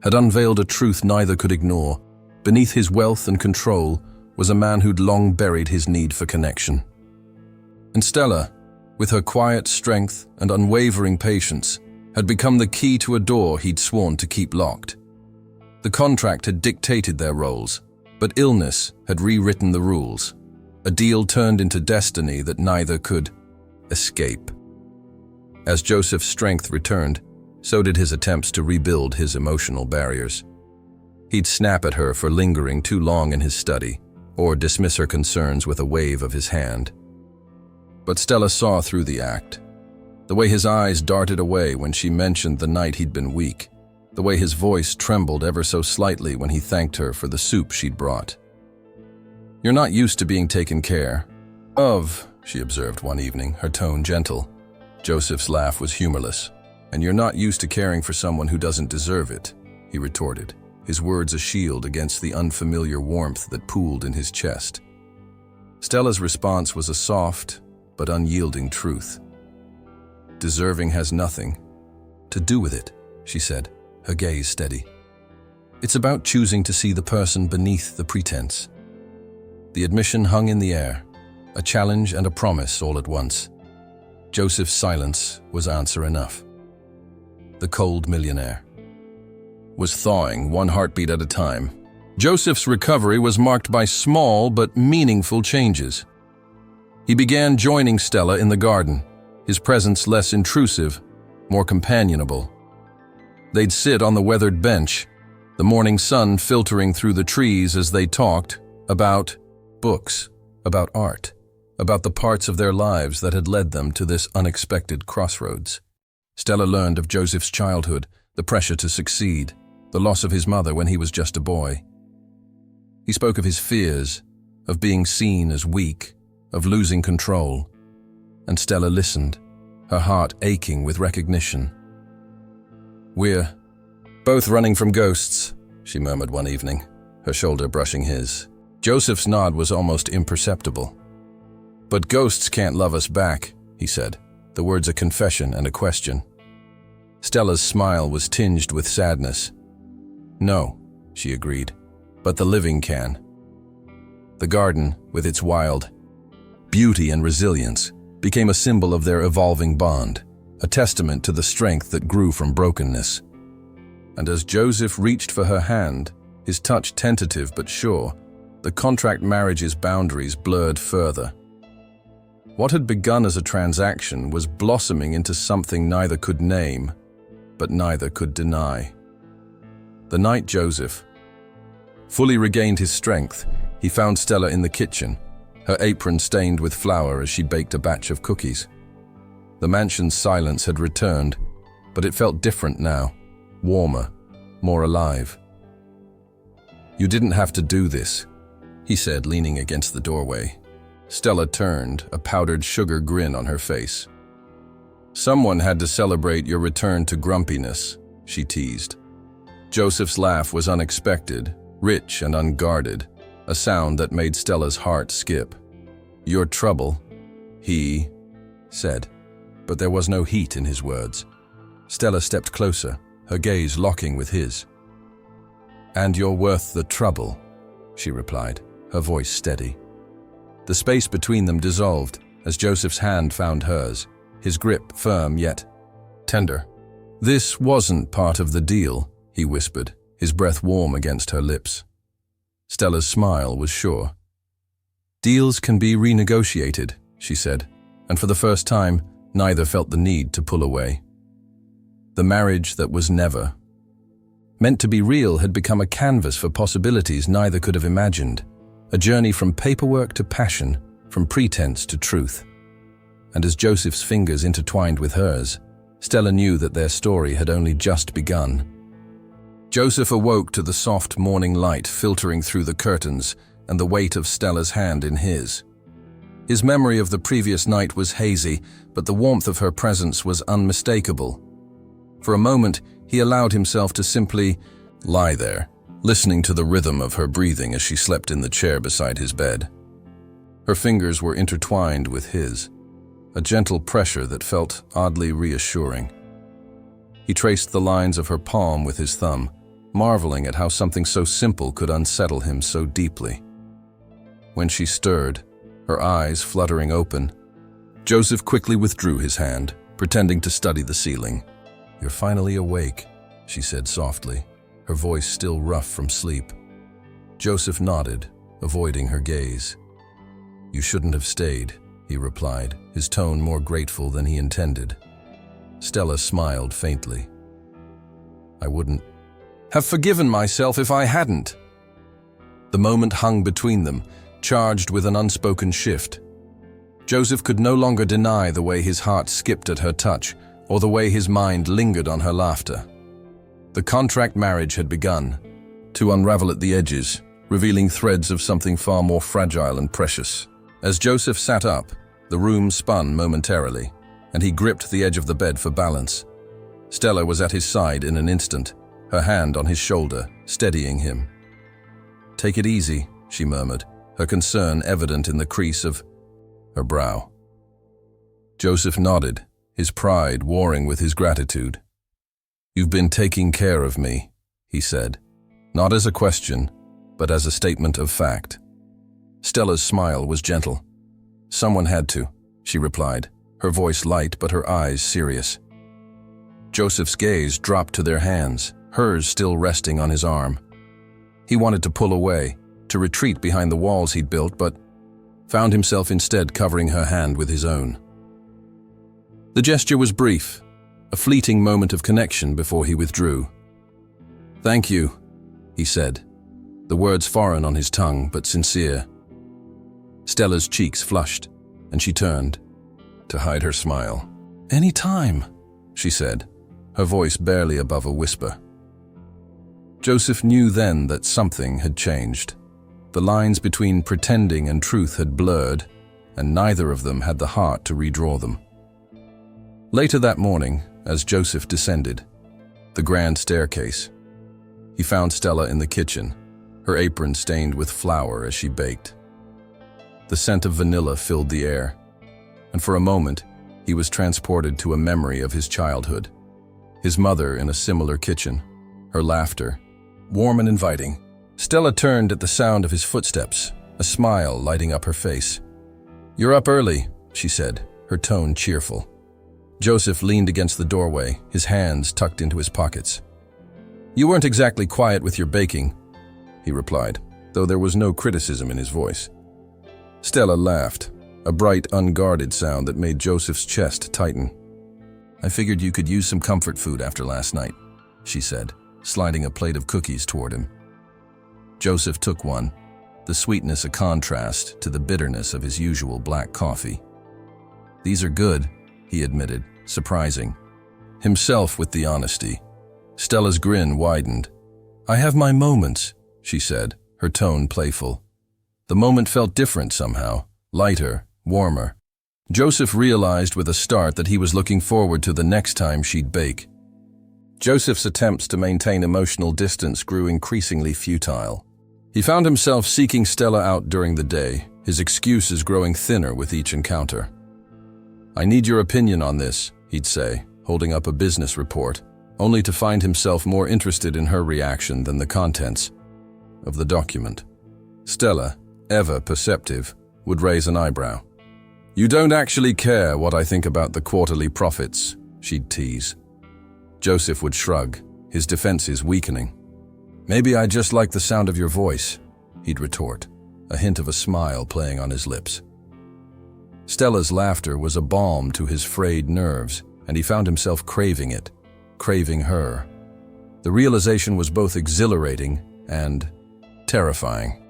had unveiled a truth neither could ignore. Beneath his wealth and control was a man who'd long buried his need for connection. And Stella, with her quiet strength and unwavering patience, had become the key to a door he'd sworn to keep locked. The contract had dictated their roles, but illness had rewritten the rules, a deal turned into destiny that neither could escape. As Joseph's strength returned, so did his attempts to rebuild his emotional barriers. He'd snap at her for lingering too long in his study, or dismiss her concerns with a wave of his hand. But Stella saw through the act. The way his eyes darted away when she mentioned the night he'd been weak, the way his voice trembled ever so slightly when he thanked her for the soup she'd brought. "You're not used to being taken care of," she observed one evening, her tone gentle. Joseph's laugh was humorless. "And you're not used to caring for someone who doesn't deserve it," he retorted, his words a shield against the unfamiliar warmth that pooled in his chest. Stella's response was a soft but unyielding truth. "Deserving has nothing to do with it," she said, her gaze steady. "It's about choosing to see the person beneath the pretense." The admission hung in the air, a challenge and a promise all at once. Joseph's silence was answer enough. The cold millionaire was thawing, one heartbeat at a time. Joseph's recovery was marked by small but meaningful changes. He began joining Stella in the garden, his presence less intrusive, more companionable. They'd sit on the weathered bench, the morning sun filtering through the trees as they talked about books, about art, about the parts of their lives that had led them to this unexpected crossroads. Stella learned of Joseph's childhood, the pressure to succeed, the loss of his mother when he was just a boy. He spoke of his fears, of being seen as weak, of losing control, and Stella listened, her heart aching with recognition. "We're both running from ghosts," she murmured one evening, her shoulder brushing his. Joseph's nod was almost imperceptible. "But ghosts can't love us back," he said, the words a confession and a question. Stella's smile was tinged with sadness. "No," she agreed, "but the living can." The garden, with its wild beauty and resilience, became a symbol of their evolving bond, a testament to the strength that grew from brokenness. And as Joseph reached for her hand, his touch tentative but sure, the contract marriage's boundaries blurred further. What had begun as a transaction was blossoming into something neither could name, but neither could deny. The night Joseph fully regained his strength, he found Stella in the kitchen, her apron stained with flour as she baked a batch of cookies. The mansion's silence had returned, but it felt different now, warmer, more alive. "You didn't have to do this," he said, leaning against the doorway. Stella turned, a powdered sugar grin on her face. "Someone had to celebrate your return to grumpiness," she teased. Joseph's laugh was unexpected, rich and unguarded, a sound that made Stella's heart skip. "Your trouble," he said, but there was no heat in his words. Stella stepped closer, her gaze locking with his. "And you're worth the trouble," she replied, her voice steady. The space between them dissolved as Joseph's hand found hers, his grip firm yet tender. "This wasn't part of the deal," he whispered, his breath warm against her lips. Stella's smile was sure. "Deals can be renegotiated," she said, and for the first time, neither felt the need to pull away. The marriage that was never meant to be real had become a canvas for possibilities neither could have imagined, a journey from paperwork to passion, from pretense to truth. And as Joseph's fingers intertwined with hers, Stella knew that their story had only just begun. Joseph awoke to the soft morning light filtering through the curtains and the weight of Stella's hand in his. His memory of the previous night was hazy, but the warmth of her presence was unmistakable. For a moment, he allowed himself to simply lie there, listening to the rhythm of her breathing as she slept in the chair beside his bed. Her fingers were intertwined with his, a gentle pressure that felt oddly reassuring. He traced the lines of her palm with his thumb, marveling at how something so simple could unsettle him so deeply. When she stirred, her eyes fluttering open, Joseph quickly withdrew his hand, pretending to study the ceiling. "You're finally awake," she said softly, her voice still rough from sleep. Joseph nodded, avoiding her gaze. "You shouldn't have stayed," he replied, his tone more grateful than he intended. Stella smiled faintly. "I wouldn't have forgiven myself if I hadn't." The moment hung between them, charged with an unspoken shift. Joseph could no longer deny the way his heart skipped at her touch, or the way his mind lingered on her laughter. The contract marriage had begun, to unravel at the edges, revealing threads of something far more fragile and precious. As Joseph sat up, the room spun momentarily, and he gripped the edge of the bed for balance. Stella was at his side in an instant, her hand on his shoulder, steadying him. "Take it easy," she murmured, her concern evident in the crease of her brow. Joseph nodded, his pride warring with his gratitude. "You've been taking care of me," he said, not as a question, but as a statement of fact. Stella's smile was gentle. "Someone had to," she replied, her voice light but her eyes serious. Joseph's gaze dropped to their hands, hers still resting on his arm. He wanted to pull away, to retreat behind the walls he'd built, but found himself instead covering her hand with his own. The gesture was brief, a fleeting moment of connection before he withdrew. "Thank you," he said, the words foreign on his tongue but sincere. Stella's cheeks flushed, and she turned to hide her smile. "Any time," she said, her voice barely above a whisper. Joseph knew then that something had changed. The lines between pretending and truth had blurred, and neither of them had the heart to redraw them. Later that morning, as Joseph descended the grand staircase, he found Stella in the kitchen, her apron stained with flour as she baked. The scent of vanilla filled the air, and for a moment, he was transported to a memory of his childhood. His mother in a similar kitchen, her laughter, warm and inviting. Stella turned at the sound of his footsteps, a smile lighting up her face. "You're up early," she said, her tone cheerful. Joseph leaned against the doorway, his hands tucked into his pockets. "You weren't exactly quiet with your baking," he replied, though there was no criticism in his voice. Stella laughed, a bright, unguarded sound that made Joseph's chest tighten. "I figured you could use some comfort food after last night," she said, sliding a plate of cookies toward him. Joseph took one, the sweetness a contrast to the bitterness of his usual black coffee. "These are good," he admitted, surprising himself with the honesty. Stella's grin widened. "I have my moments," she said, her tone playful. The moment felt different somehow, lighter, warmer. Joseph realized with a start that he was looking forward to the next time she'd bake. Joseph's attempts to maintain emotional distance grew increasingly futile. He found himself seeking Stella out during the day, his excuses growing thinner with each encounter. "I need your opinion on this," he'd say, holding up a business report, only to find himself more interested in her reaction than the contents of the document. Stella, ever perceptive, would raise an eyebrow. "You don't actually care what I think about the quarterly profits," she'd tease. Joseph would shrug, his defenses weakening. "Maybe I just like the sound of your voice," he'd retort, a hint of a smile playing on his lips. Stella's laughter was a balm to his frayed nerves, and he found himself craving it, craving her. The realization was both exhilarating and terrifying.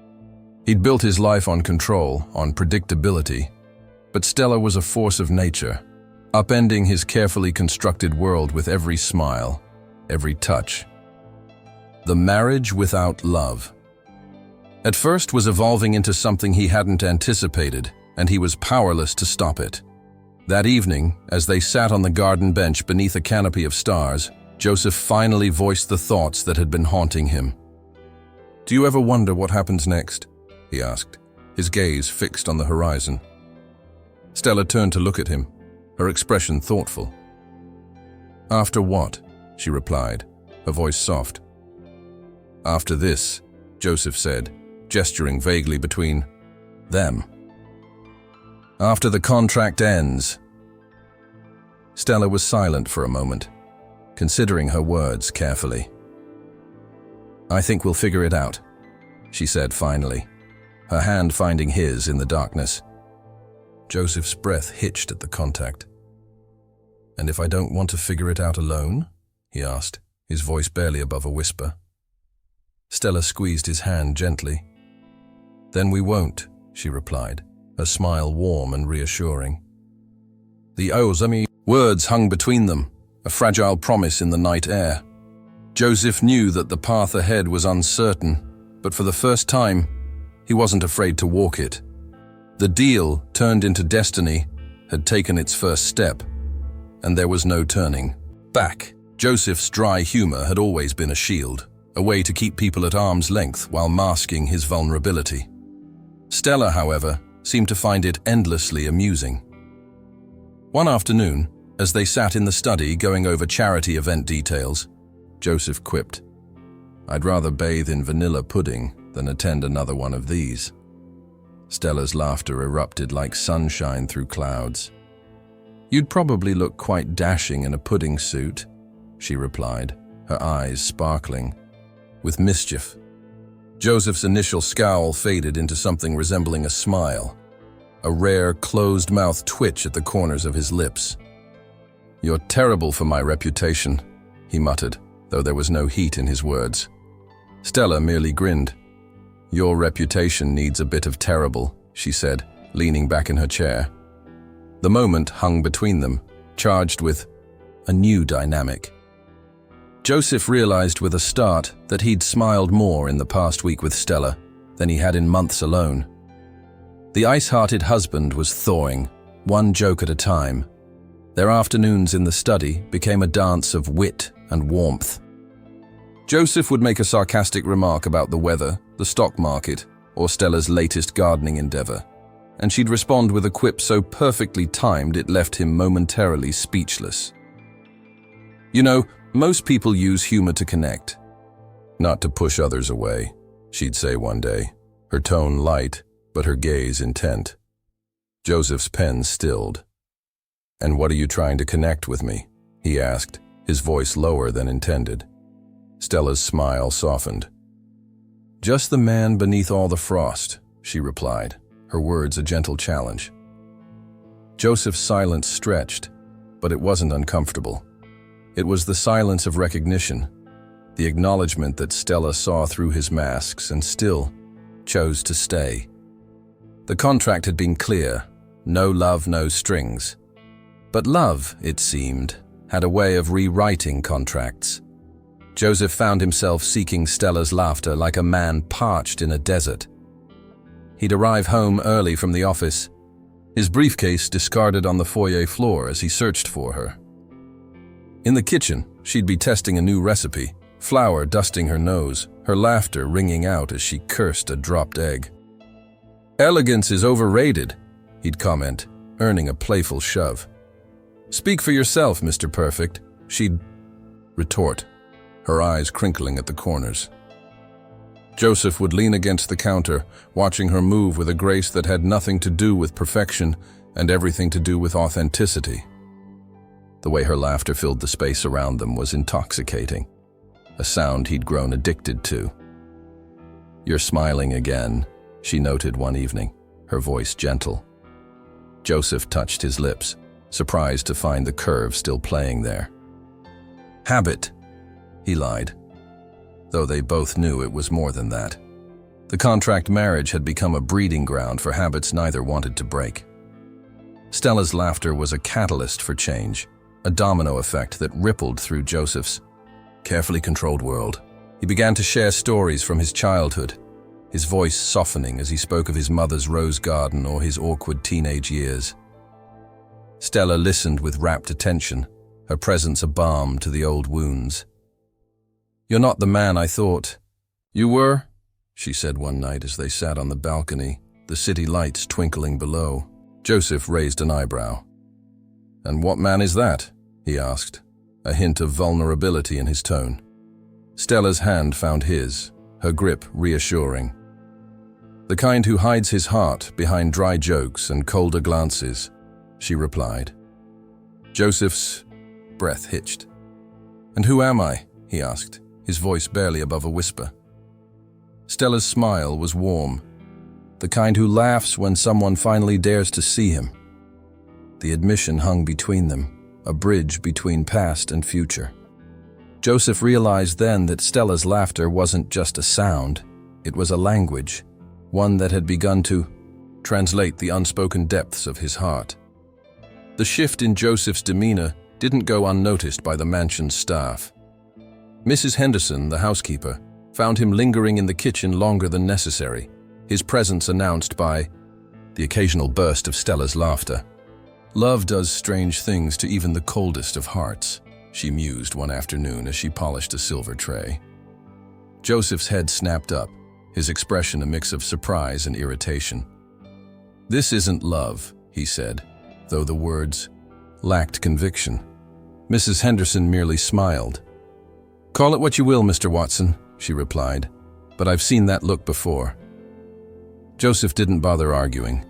He'd built his life on control, on predictability, but Stella was a force of nature, upending his carefully constructed world with every smile, every touch. The marriage without love. At first was evolving into something he hadn't anticipated, and he was powerless to stop it. That evening, as they sat on the garden bench beneath a canopy of stars, Joseph finally voiced the thoughts that had been haunting him. "Do you ever wonder what happens next?" he asked, his gaze fixed on the horizon. Stella turned to look at him, her expression thoughtful. "After what?" she replied, her voice soft. "After this," Joseph said, gesturing vaguely between them. "After the contract ends." Stella was silent for a moment, considering her words carefully. "I think we'll figure it out," she said finally, her hand finding his in the darkness. Joseph's breath hitched at the contact. "And if I don't want to figure it out alone?" he asked, his voice barely above a whisper. Stella squeezed his hand gently. "Then we won't," she replied, her smile warm and reassuring. The Ozami words hung between them, a fragile promise in the night air. Joseph knew that the path ahead was uncertain, but for the first time, he wasn't afraid to walk it. The deal, turned into destiny, had taken its first step, and there was no turning back. Joseph's dry humor had always been a shield, a way to keep people at arm's length while masking his vulnerability. Stella, however, seemed to find it endlessly amusing. One afternoon, as they sat in the study going over charity event details, Joseph quipped, "I'd rather bathe in vanilla pudding than attend another one of these." Stella's laughter erupted like sunshine through clouds. "You'd probably look quite dashing in a pudding suit," she replied, her eyes sparkling with mischief. Joseph's initial scowl faded into something resembling a smile, a rare closed-mouth twitch at the corners of his lips. "You're terrible for my reputation," he muttered, though there was no heat in his words. Stella merely grinned. "Your reputation needs a bit of terrible," she said, leaning back in her chair, The moment hung between them, charged with a new dynamic. Joseph realized with a start that he'd smiled more in the past week with Stella than he had in months alone. The ice-hearted husband was thawing, one joke at a time. Their afternoons in the study became a dance of wit and warmth. Joseph would make a sarcastic remark about the weather, the stock market, or Stella's latest gardening endeavor, and she'd respond with a quip so perfectly timed it left him momentarily speechless. You know, most people use humor to connect, not to push others away, she'd say one day, her tone light, but her gaze intent. Joseph's pen stilled. "And what are you trying to connect with me?" he asked, his voice lower than intended. Stella's smile softened. "Just the man beneath all the frost," she replied, her words a gentle challenge. Joseph's silence stretched, but it wasn't uncomfortable. It was the silence of recognition, the acknowledgement that Stella saw through his masks and still chose to stay. The contract had been clear, no love, no strings. But love, it seemed, had a way of rewriting contracts. Joseph found himself seeking Stella's laughter like a man parched in a desert. He'd arrive home early from the office, his briefcase discarded on the foyer floor as he searched for her. In the kitchen, she'd be testing a new recipe, flour dusting her nose, her laughter ringing out as she cursed a dropped egg. "Elegance is overrated," he'd comment, earning a playful shove. "Speak for yourself, Mr. Perfect," she'd retort, her eyes crinkling at the corners. Joseph would lean against the counter, watching her move with a grace that had nothing to do with perfection and everything to do with authenticity. The way her laughter filled the space around them was intoxicating, a sound he'd grown addicted to. "You're smiling again," she noted one evening, her voice gentle. Joseph touched his lips, surprised to find the curve still playing there. "Habit," he lied, though they both knew it was more than that. The contract marriage had become a breeding ground for habits neither wanted to break. Stella's laughter was a catalyst for change, a domino effect that rippled through Joseph's carefully controlled world. He began to share stories from his childhood, his voice softening as he spoke of his mother's rose garden or his awkward teenage years. Stella listened with rapt attention, her presence a balm to the old wounds. "You're not the man I thought." "You were?" she said one night as they sat on the balcony, the city lights twinkling below. Joseph raised an eyebrow. "And what man is that?" he asked, a hint of vulnerability in his tone. Stella's hand found his, her grip reassuring. "The kind who hides his heart behind dry jokes and colder glances," she replied. Joseph's breath hitched. "And who am I?" he asked, his voice barely above a whisper. Stella's smile was warm, the kind who laughs when someone finally dares to see him. The admission hung between them, a bridge between past and future. Joseph realized then that Stella's laughter wasn't just a sound, it was a language, one that had begun to translate the unspoken depths of his heart. The shift in Joseph's demeanor didn't go unnoticed by the mansion's staff. Mrs. Henderson, the housekeeper, found him lingering in the kitchen longer than necessary, his presence announced by the occasional burst of Stella's laughter. "Love does strange things to even the coldest of hearts," she mused one afternoon as she polished a silver tray. Joseph's head snapped up, his expression a mix of surprise and irritation. "This isn't love," he said, though the words lacked conviction. Mrs. Henderson merely smiled. "Call it what you will, Mr. Watson," she replied, "but I've seen that look before." Joseph didn't bother arguing.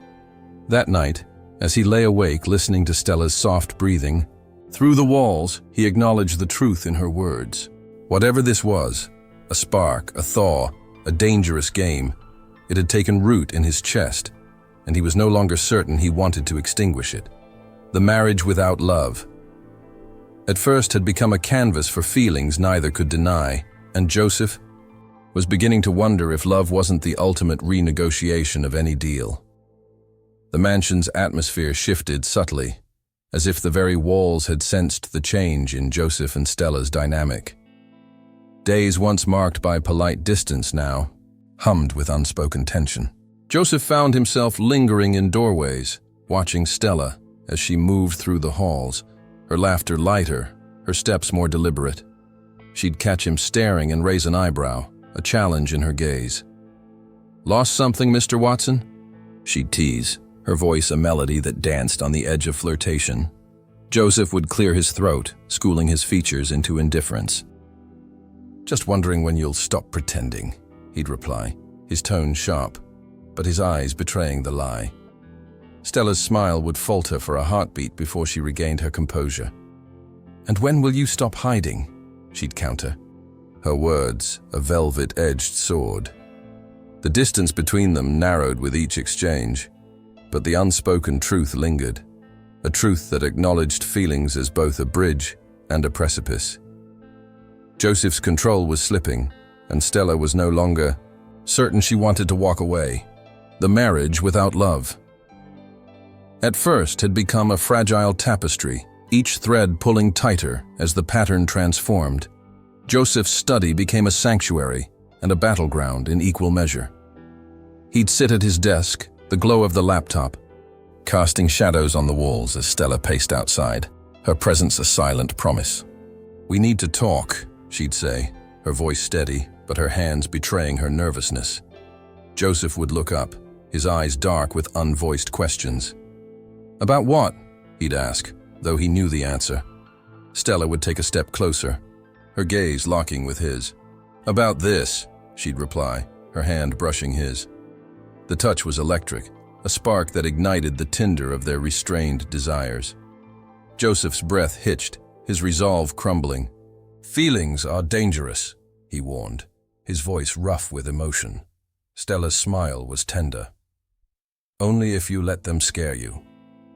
That night, as he lay awake listening to Stella's soft breathing, through the walls he acknowledged the truth in her words. Whatever this was, a spark, a thaw, a dangerous game, it had taken root in his chest, and he was no longer certain he wanted to extinguish it. The marriage without love, at first, had become a canvas for feelings neither could deny, and Joseph was beginning to wonder if love wasn't the ultimate renegotiation of any deal. The mansion's atmosphere shifted subtly, as if the very walls had sensed the change in Joseph and Stella's dynamic. Days once marked by polite distance now hummed with unspoken tension. Joseph found himself lingering in doorways, watching Stella as she moved through the halls, her laughter lighter, her steps more deliberate. She'd catch him staring and raise an eyebrow, a challenge in her gaze. "Lost something, Mr. Watson?" she'd tease, her voice a melody that danced on the edge of flirtation. Joseph would clear his throat, schooling his features into indifference. "Just wondering when you'll stop pretending," he'd reply, his tone sharp, but his eyes betraying the lie. Stella's smile would falter for a heartbeat before she regained her composure. "And when will you stop hiding?" she'd counter, her words a velvet-edged sword. The distance between them narrowed with each exchange, but the unspoken truth lingered, a truth that acknowledged feelings as both a bridge and a precipice. Joseph's control was slipping, and Stella was no longer certain she wanted to walk away. The marriage without love, at first, had become a fragile tapestry, each thread pulling tighter as the pattern transformed. Joseph's study became a sanctuary and a battleground in equal measure. He'd sit at his desk, the glow of the laptop, casting shadows on the walls as Stella paced outside, her presence a silent promise. "We need to talk," she'd say, her voice steady, but her hands betraying her nervousness. Joseph would look up, his eyes dark with unvoiced questions. "About what?" he'd ask, though he knew the answer. Stella would take a step closer, her gaze locking with his. "About this," she'd reply, her hand brushing his. The touch was electric, a spark that ignited the tinder of their restrained desires. Joseph's breath hitched, his resolve crumbling. "Feelings are dangerous," he warned, his voice rough with emotion. Stella's smile was tender. "Only if you let them scare you,"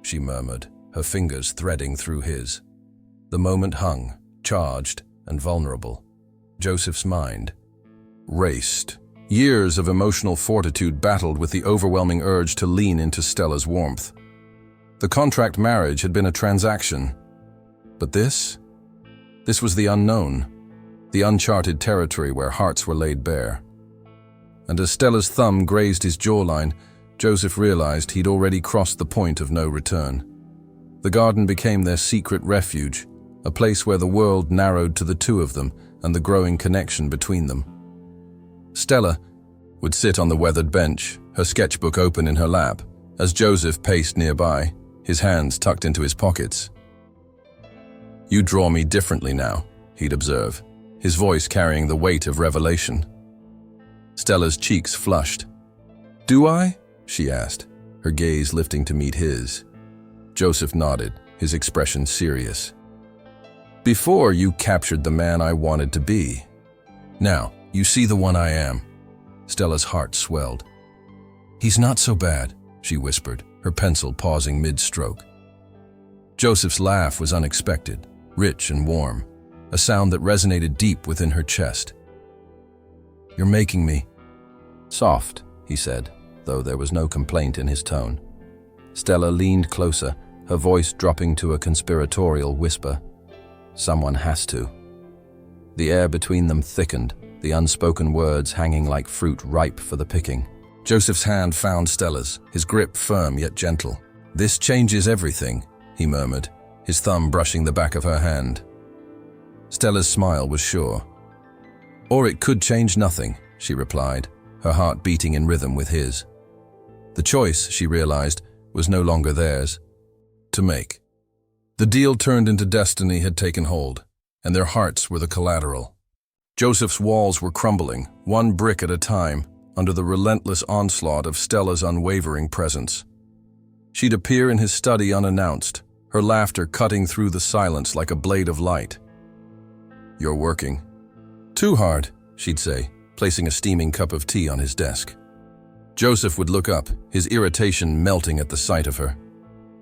she murmured, her fingers threading through his. The moment hung, charged and vulnerable. Joseph's mind raced. Years of emotional fortitude battled with the overwhelming urge to lean into Stella's warmth. The contract marriage had been a transaction. But this was the unknown, the uncharted territory where hearts were laid bare. And as Stella's thumb grazed his jawline, Joseph realized he'd already crossed the point of no return. The garden became their secret refuge, a place where the world narrowed to the two of them and the growing connection between them. Stella would sit on the weathered bench, her sketchbook open in her lap, as Joseph paced nearby, his hands tucked into his pockets. "You draw me differently now," he'd observe, his voice carrying the weight of revelation. Stella's cheeks flushed. "Do I?" she asked, her gaze lifting to meet his. Joseph nodded, his expression serious. "Before you captured the man I wanted to be. Now, you see the one I am." Stella's heart swelled. "He's not so bad," she whispered, her pencil pausing mid-stroke. Joseph's laugh was unexpected, rich and warm, a sound that resonated deep within her chest. "You're making me." "Soft," he said, though there was no complaint in his tone. Stella leaned closer, her voice dropping to a conspiratorial whisper. "Someone has to." The air between them thickened, the unspoken words hanging like fruit ripe for the picking. Joseph's hand found Stella's, his grip firm yet gentle. "This changes everything," he murmured, his thumb brushing the back of her hand. Stella's smile was sure. "Or it could change nothing," she replied, her heart beating in rhythm with his. The choice, she realized, was no longer theirs to make. The deal turned into destiny had taken hold, and their hearts were the collateral. Joseph's walls were crumbling, one brick at a time, under the relentless onslaught of Stella's unwavering presence. She'd appear in his study unannounced, her laughter cutting through the silence like a blade of light. "You're working." "Too hard," she'd say, placing a steaming cup of tea on his desk. Joseph would look up, his irritation melting at the sight of her.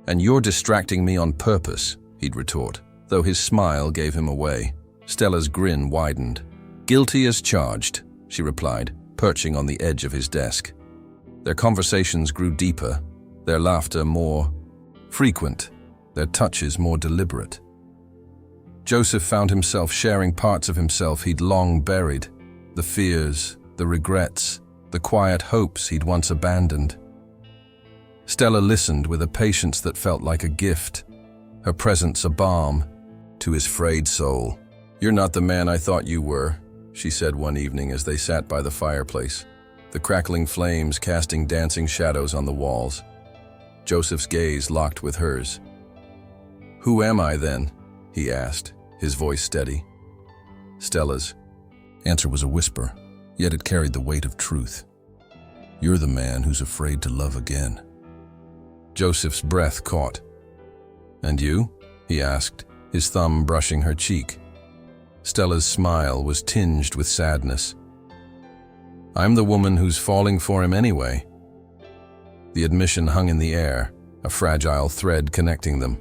"And you're distracting me on purpose," he'd retort, though his smile gave him away. Stella's grin widened. "Guilty as charged," she replied, perching on the edge of his desk. Their conversations grew deeper, their laughter more frequent, their touches more deliberate. Joseph found himself sharing parts of himself he'd long buried, the fears, the regrets, the quiet hopes he'd once abandoned. Stella listened with a patience that felt like a gift, her presence a balm to his frayed soul. "You're not the man I thought you were," she said one evening as they sat by the fireplace, the crackling flames casting dancing shadows on the walls. Joseph's gaze locked with hers. "Who am I then?" he asked, his voice steady. Stella's answer was a whisper, yet it carried the weight of truth. "You're the man who's afraid to love again." Joseph's breath caught. "And you?" he asked, his thumb brushing her cheek. Stella's smile was tinged with sadness. "I'm the woman who's falling for him anyway." The admission hung in the air, a fragile thread connecting them.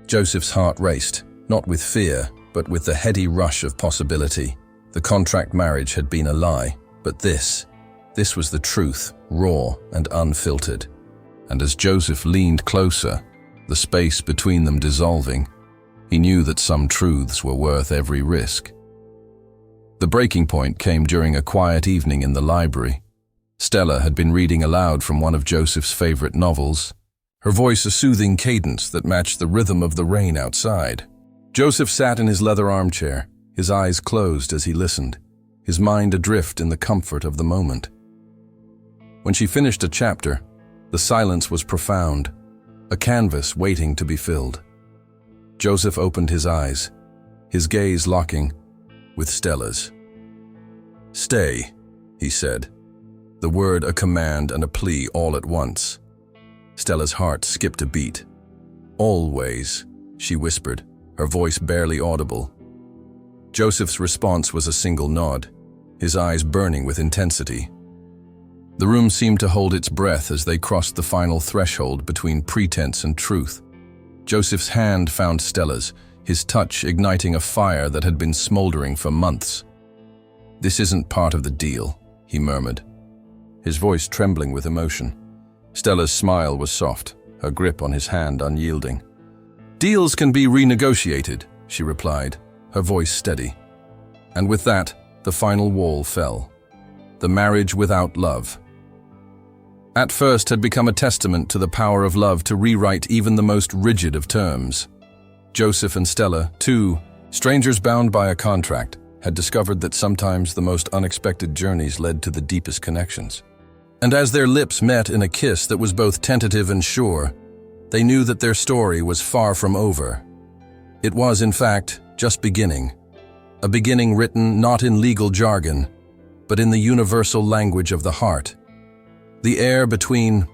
Joseph's heart raced, not with fear, but with the heady rush of possibility. The contract marriage had been a lie, but this was the truth, raw and unfiltered. And as Joseph leaned closer, the space between them dissolving, he knew that some truths were worth every risk. The breaking point came during a quiet evening in the library. Stella had been reading aloud from one of Joseph's favorite novels, her voice a soothing cadence that matched the rhythm of the rain outside. Joseph sat in his leather armchair, his eyes closed as he listened, his mind adrift in the comfort of the moment. When she finished a chapter, the silence was profound, a canvas waiting to be filled. Joseph opened his eyes, his gaze locking with Stella's. "Stay," he said, the word a command and a plea all at once. Stella's heart skipped a beat. "Always," she whispered, her voice barely audible. Joseph's response was a single nod, his eyes burning with intensity. The room seemed to hold its breath as they crossed the final threshold between pretense and truth. Joseph's hand found Stella's, his touch igniting a fire that had been smoldering for months. "This isn't part of the deal," he murmured, his voice trembling with emotion. Stella's smile was soft, her grip on his hand unyielding. "Deals can be renegotiated," she replied, her voice steady. And with that, the final wall fell. The marriage without love. At first had become a testament to the power of love to rewrite even the most rigid of terms. Joseph and Stella, two strangers bound by a contract, had discovered that sometimes the most unexpected journeys led to the deepest connections. And as their lips met in a kiss that was both tentative and sure, they knew that their story was far from over. It was, in fact, just beginning. A beginning written not in legal jargon, but in the universal language of the heart. The air between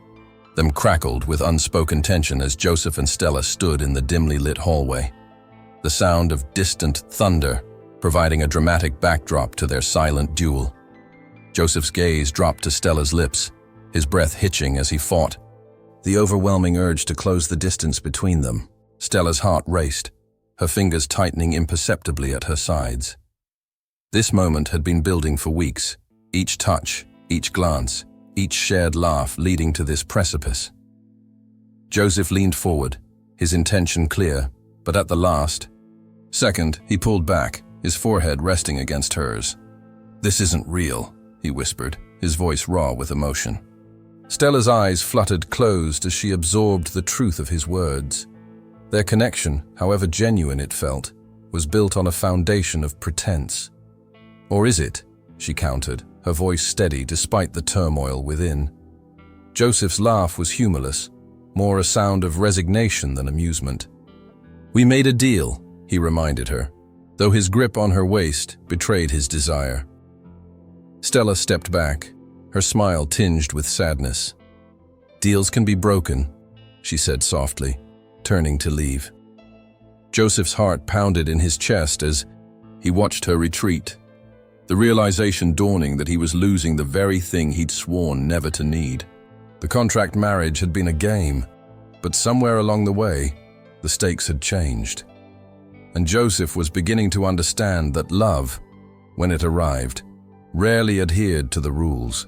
them crackled with unspoken tension as Joseph and Stella stood in the dimly lit hallway. The sound of distant thunder, providing a dramatic backdrop to their silent duel. Joseph's gaze dropped to Stella's lips, his breath hitching as he fought. The overwhelming urge to close the distance between them. Stella's heart raced, her fingers tightening imperceptibly at her sides. This moment had been building for weeks, each touch, each glance, each shared laugh leading to this precipice. Joseph leaned forward, his intention clear, but at the last second, he pulled back, his forehead resting against hers. "This isn't real," he whispered, his voice raw with emotion. Stella's eyes fluttered closed as she absorbed the truth of his words. Their connection, however genuine it felt, was built on a foundation of pretense. "Or is it?" she countered, her voice steady despite the turmoil within. Joseph's laugh was humorless, more a sound of resignation than amusement. "We made a deal," he reminded her, though his grip on her waist betrayed his desire. Stella stepped back, her smile tinged with sadness. "Deals can be broken," she said softly, turning to leave. Joseph's heart pounded in his chest as he watched her retreat, the realization dawning that he was losing the very thing he'd sworn never to need. The contract marriage had been a game, but somewhere along the way, the stakes had changed. And Joseph was beginning to understand that love, when it arrived, rarely adhered to the rules.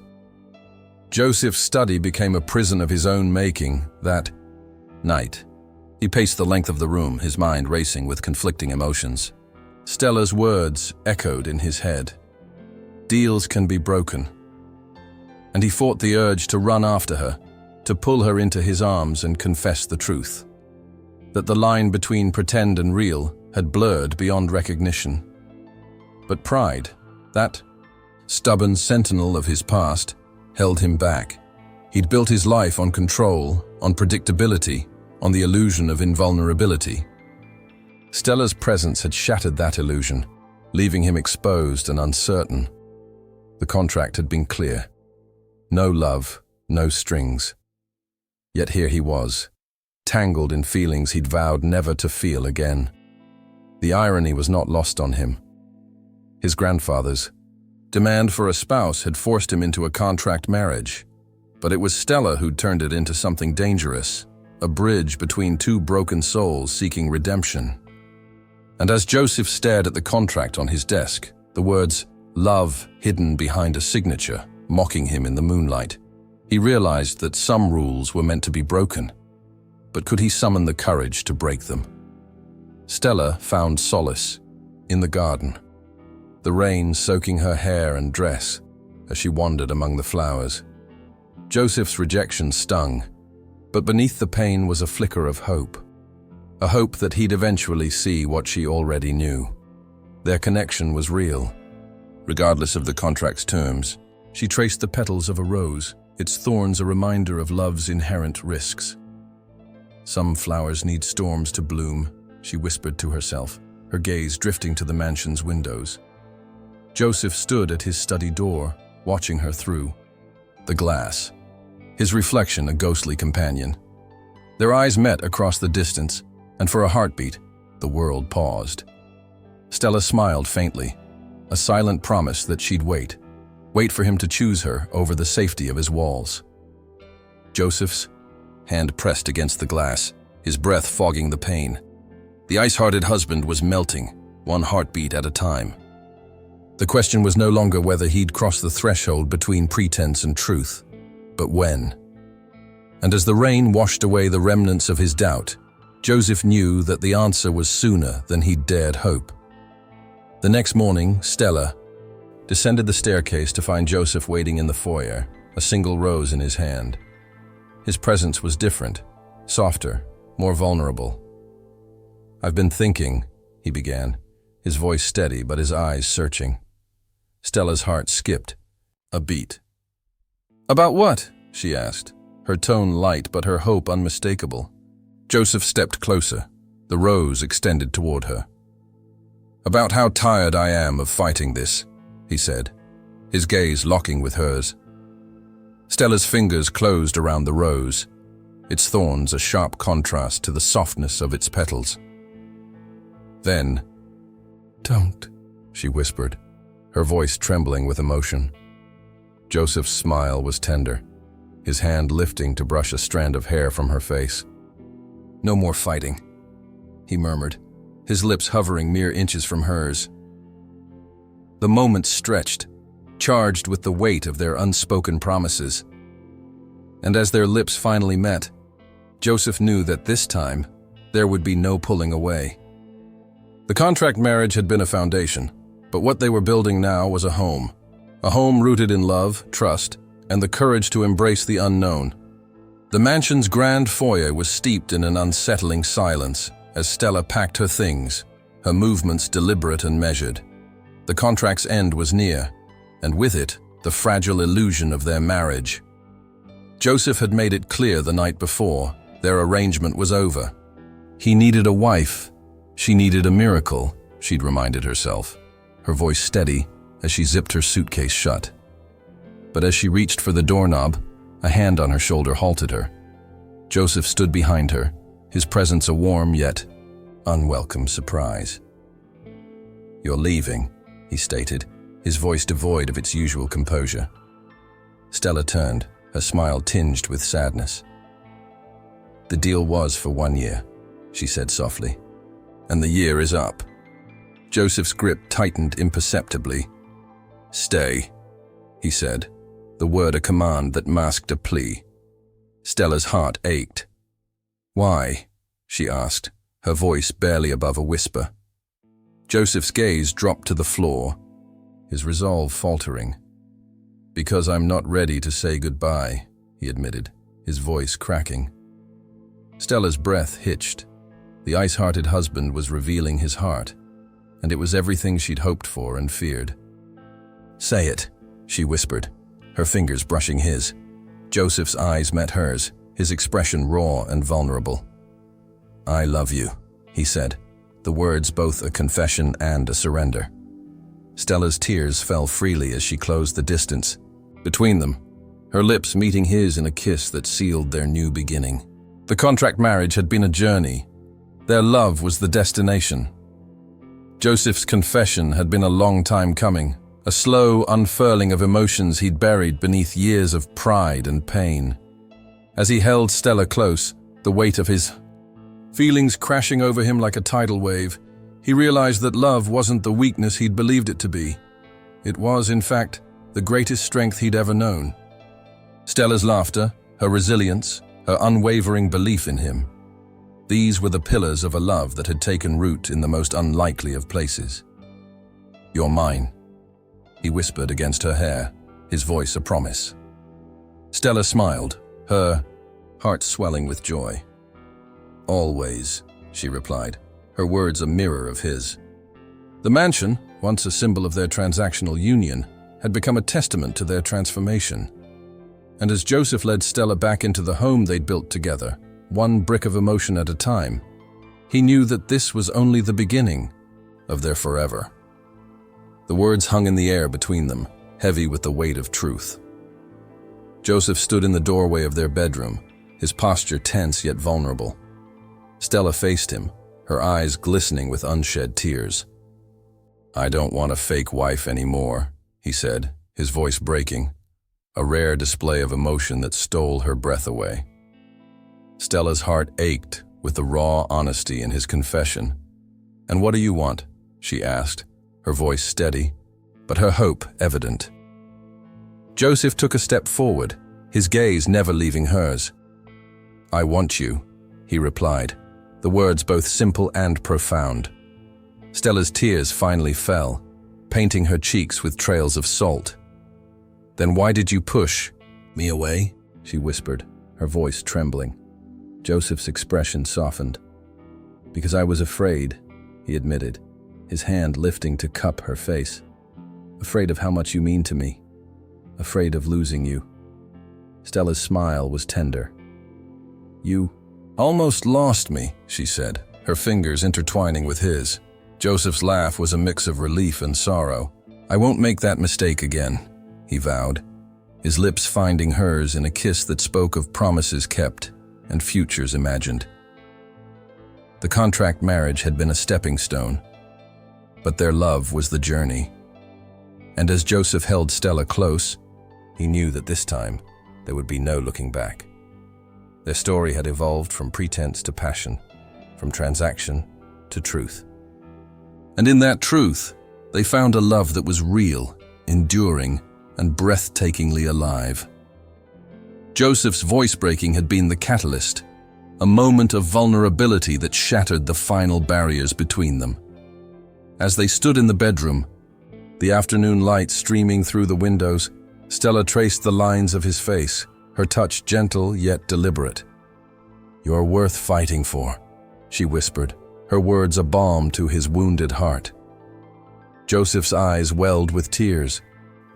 Joseph's study became a prison of his own making that night. He paced the length of the room, his mind racing with conflicting emotions. Stella's words echoed in his head. Deals can be broken. And he fought the urge to run after her, to pull her into his arms and confess the truth. That the line between pretend and real had blurred beyond recognition. But pride, that stubborn sentinel of his past, held him back. He'd built his life on control, on predictability, on the illusion of invulnerability. Stella's presence had shattered that illusion, leaving him exposed and uncertain. The contract had been clear. No love, no strings. Yet here he was, tangled in feelings he'd vowed never to feel again. The irony was not lost on him. His grandfather's demand for a spouse had forced him into a contract marriage, but it was Stella who'd turned it into something dangerous, a bridge between two broken souls seeking redemption. And as Joseph stared at the contract on his desk, the words "love" hidden behind a signature, mocking him in the moonlight, he realized that some rules were meant to be broken. But could he summon the courage to break them? Stella found solace in the garden, the rain soaking her hair and dress as she wandered among the flowers. Joseph's rejection stung, but beneath the pain was a flicker of hope. A hope that he'd eventually see what she already knew. Their connection was real. Regardless of the contract's terms, she traced the petals of a rose, its thorns a reminder of love's inherent risks. Some flowers need storms to bloom, she whispered to herself, her gaze drifting to the mansion's windows. Joseph stood at his study door, watching her through the glass, his reflection a ghostly companion. Their eyes met across the distance, and for a heartbeat, the world paused. Stella smiled faintly, a silent promise that she'd wait for him to choose her over the safety of his walls. Joseph's hand pressed against the glass, his breath fogging the pain. The ice-hearted husband was melting, one heartbeat at a time. The question was no longer whether he'd crossed the threshold between pretense and truth, but when. And as the rain washed away the remnants of his doubt, Joseph knew that the answer was sooner than he'd dared hope. The next morning, Stella descended the staircase to find Joseph waiting in the foyer, a single rose in his hand. His presence was different, softer, more vulnerable. "I've been thinking," he began, his voice steady but his eyes searching. Stella's heart skipped a beat. "About what?" she asked, her tone light but her hope unmistakable. Joseph stepped closer, the rose extended toward her. "About how tired I am of fighting this," he said, his gaze locking with hers. Stella's fingers closed around the rose, its thorns a sharp contrast to the softness of its petals. Then, "Don't," she whispered, her voice trembling with emotion. Joseph's smile was tender, his hand lifting to brush a strand of hair from her face. "No more fighting," he murmured, his lips hovering mere inches from hers. The moment stretched, charged with the weight of their unspoken promises. And as their lips finally met, Joseph knew that this time there would be no pulling away. The contract marriage had been a foundation, but what they were building now was a home rooted in love, trust, and the courage to embrace the unknown. The mansion's grand foyer was steeped in an unsettling silence as Stella packed her things, her movements deliberate and measured. The contract's end was near, and with it, the fragile illusion of their marriage. Joseph had made it clear the night before, their arrangement was over. He needed a wife, she needed a miracle, she'd reminded herself, her voice steady as she zipped her suitcase shut. But as she reached for the doorknob, a hand on her shoulder halted her. Joseph stood behind her, his presence a warm yet unwelcome surprise. "You're leaving," he stated, his voice devoid of its usual composure. Stella turned, her smile tinged with sadness. "The deal was for 1 year," she said softly, "and the year is up." Joseph's grip tightened imperceptibly. "Stay," he said, the word a command that masked a plea. Stella's heart ached. "Why?" she asked, her voice barely above a whisper. Joseph's gaze dropped to the floor, his resolve faltering. "Because I'm not ready to say goodbye," he admitted, his voice cracking. Stella's breath hitched. The ice-hearted husband was revealing his heart, and it was everything she'd hoped for and feared. "Say it," she whispered, her fingers brushing his. Joseph's eyes met hers, his expression raw and vulnerable. "I love you," he said, the words both a confession and a surrender. Stella's tears fell freely as she closed the distance between them, her lips meeting his in a kiss that sealed their new beginning. The contract marriage had been a journey. Their love was the destination. Joseph's confession had been a long time coming, a slow unfurling of emotions he'd buried beneath years of pride and pain. As he held Stella close, the weight of his feelings crashing over him like a tidal wave, he realized that love wasn't the weakness he'd believed it to be. It was, in fact, the greatest strength he'd ever known. Stella's laughter, her resilience, her unwavering belief in him. These were the pillars of a love that had taken root in the most unlikely of places. "You're mine," he whispered against her hair, his voice a promise. Stella smiled, her heart swelling with joy. "Always," she replied, her words a mirror of his. The mansion, once a symbol of their transactional union, had become a testament to their transformation. And as Joseph led Stella back into the home they'd built together, one brick of emotion at a time, he knew that this was only the beginning of their forever. The words hung in the air between them, heavy with the weight of truth. Joseph stood in the doorway of their bedroom, his posture tense yet vulnerable. Stella faced him, her eyes glistening with unshed tears. "I don't want a fake wife anymore," he said, his voice breaking, a rare display of emotion that stole her breath away. Stella's heart ached with the raw honesty in his confession. "And what do you want?" she asked, her voice steady, but her hope evident. Joseph took a step forward, his gaze never leaving hers. "I want you," he replied, the words both simple and profound. Stella's tears finally fell, painting her cheeks with trails of salt. "Then why did you push me away?" she whispered, her voice trembling. Joseph's expression softened. "Because I was afraid," he admitted, his hand lifting to cup her face. "Afraid of how much you mean to me. Afraid of losing you." Stella's smile was tender. "You almost lost me," she said, her fingers intertwining with his. Joseph's laugh was a mix of relief and sorrow. "I won't make that mistake again," he vowed, his lips finding hers in a kiss that spoke of promises kept and futures imagined. The contract marriage had been a stepping stone, but their love was the journey. And as Joseph held Stella close, he knew that this time there would be no looking back. Their story had evolved from pretense to passion, from transaction to truth. And in that truth, they found a love that was real, enduring, and breathtakingly alive. Joseph's voice breaking had been the catalyst, a moment of vulnerability that shattered the final barriers between them. As they stood in the bedroom, the afternoon light streaming through the windows, Stella traced the lines of his face, her touch gentle yet deliberate. "You're worth fighting for," she whispered, her words a balm to his wounded heart. Joseph's eyes welled with tears.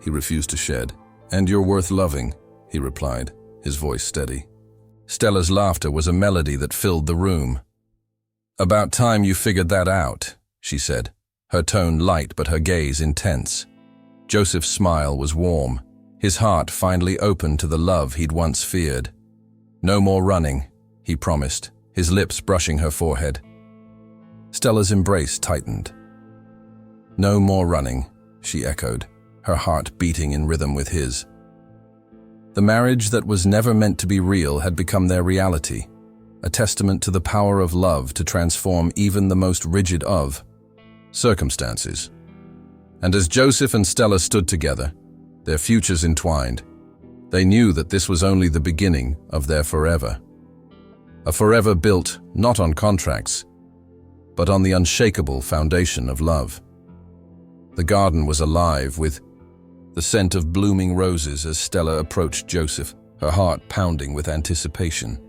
He refused to shed. "And you're worth loving," he replied, his voice steady. Stella's laughter was a melody that filled the room. "About time you figured that out," she said, her tone light but her gaze intense. Joseph's smile was warm, his heart finally open to the love he'd once feared. "No more running," he promised, his lips brushing her forehead. Stella's embrace tightened. "No more running," she echoed, her heart beating in rhythm with his. The marriage that was never meant to be real had become their reality, a testament to the power of love to transform even the most rigid of circumstances. And as Joseph and Stella stood together, their futures entwined, They knew that this was only the beginning of their forever. A forever built not on contracts, but on the unshakable foundation of love. The garden was alive with the scent of blooming roses as Stella approached Joseph, her heart pounding with anticipation.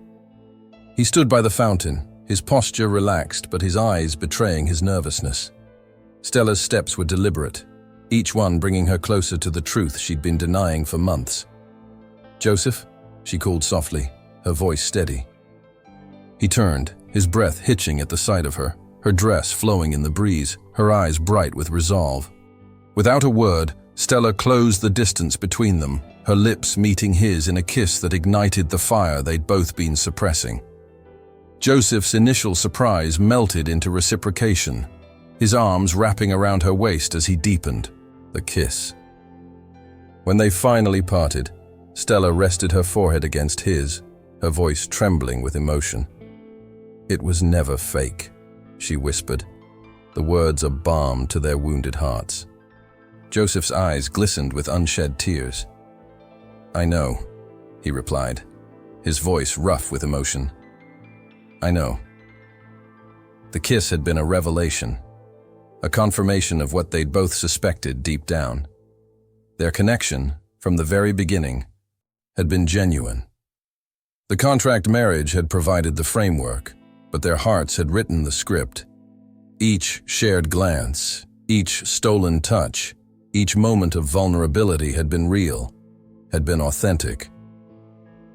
He stood by the fountain, his posture relaxed but his eyes betraying his nervousness. Stella's steps were deliberate, each one bringing her closer to the truth she'd been denying for months. "Joseph," she called softly, her voice steady. He turned, his breath hitching at the sight of her, her dress flowing in the breeze, her eyes bright with resolve. Without a word, Stella closed the distance between them, her lips meeting his in a kiss that ignited the fire they'd both been suppressing. Joseph's initial surprise melted into reciprocation, his arms wrapping around her waist as he deepened the kiss. When they finally parted, Stella rested her forehead against his, her voice trembling with emotion. "It was never fake," she whispered, the words a balm to their wounded hearts. Joseph's eyes glistened with unshed tears. "I know," he replied, his voice rough with emotion. "I know." The kiss had been a revelation, a confirmation of what they'd both suspected deep down. Their connection, from the very beginning, had been genuine. The contract marriage had provided the framework, but their hearts had written the script. Each shared glance, each stolen touch, each moment of vulnerability had been real, had been authentic.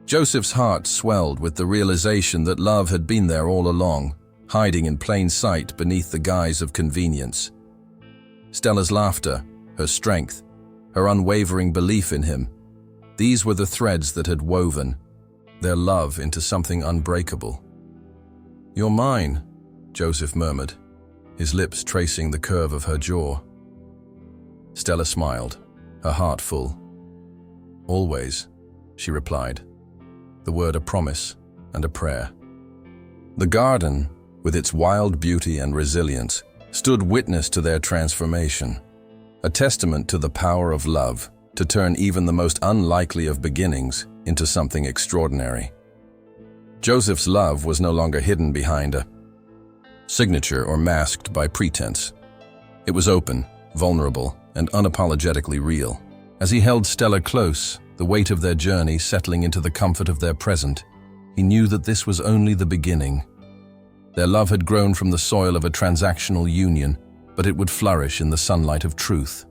Joseph's heart swelled with the realization that love had been there all along, hiding in plain sight beneath the guise of convenience. Stella's laughter, her strength, her unwavering belief in him, these were the threads that had woven their love into something unbreakable. "You're mine," Joseph murmured, his lips tracing the curve of her jaw. Stella smiled, her heart full. "Always," she replied, the word a promise and a prayer. The garden, with its wild beauty and resilience, stood witness to their transformation, a testament to the power of love to turn even the most unlikely of beginnings into something extraordinary. Joseph's love was no longer hidden behind a signature or masked by pretense. It was open, vulnerable, and unapologetically real. As he held Stella close, the weight of their journey settling into the comfort of their present, he knew that this was only the beginning. Their love had grown from the soil of a transactional union, but it would flourish in the sunlight of truth.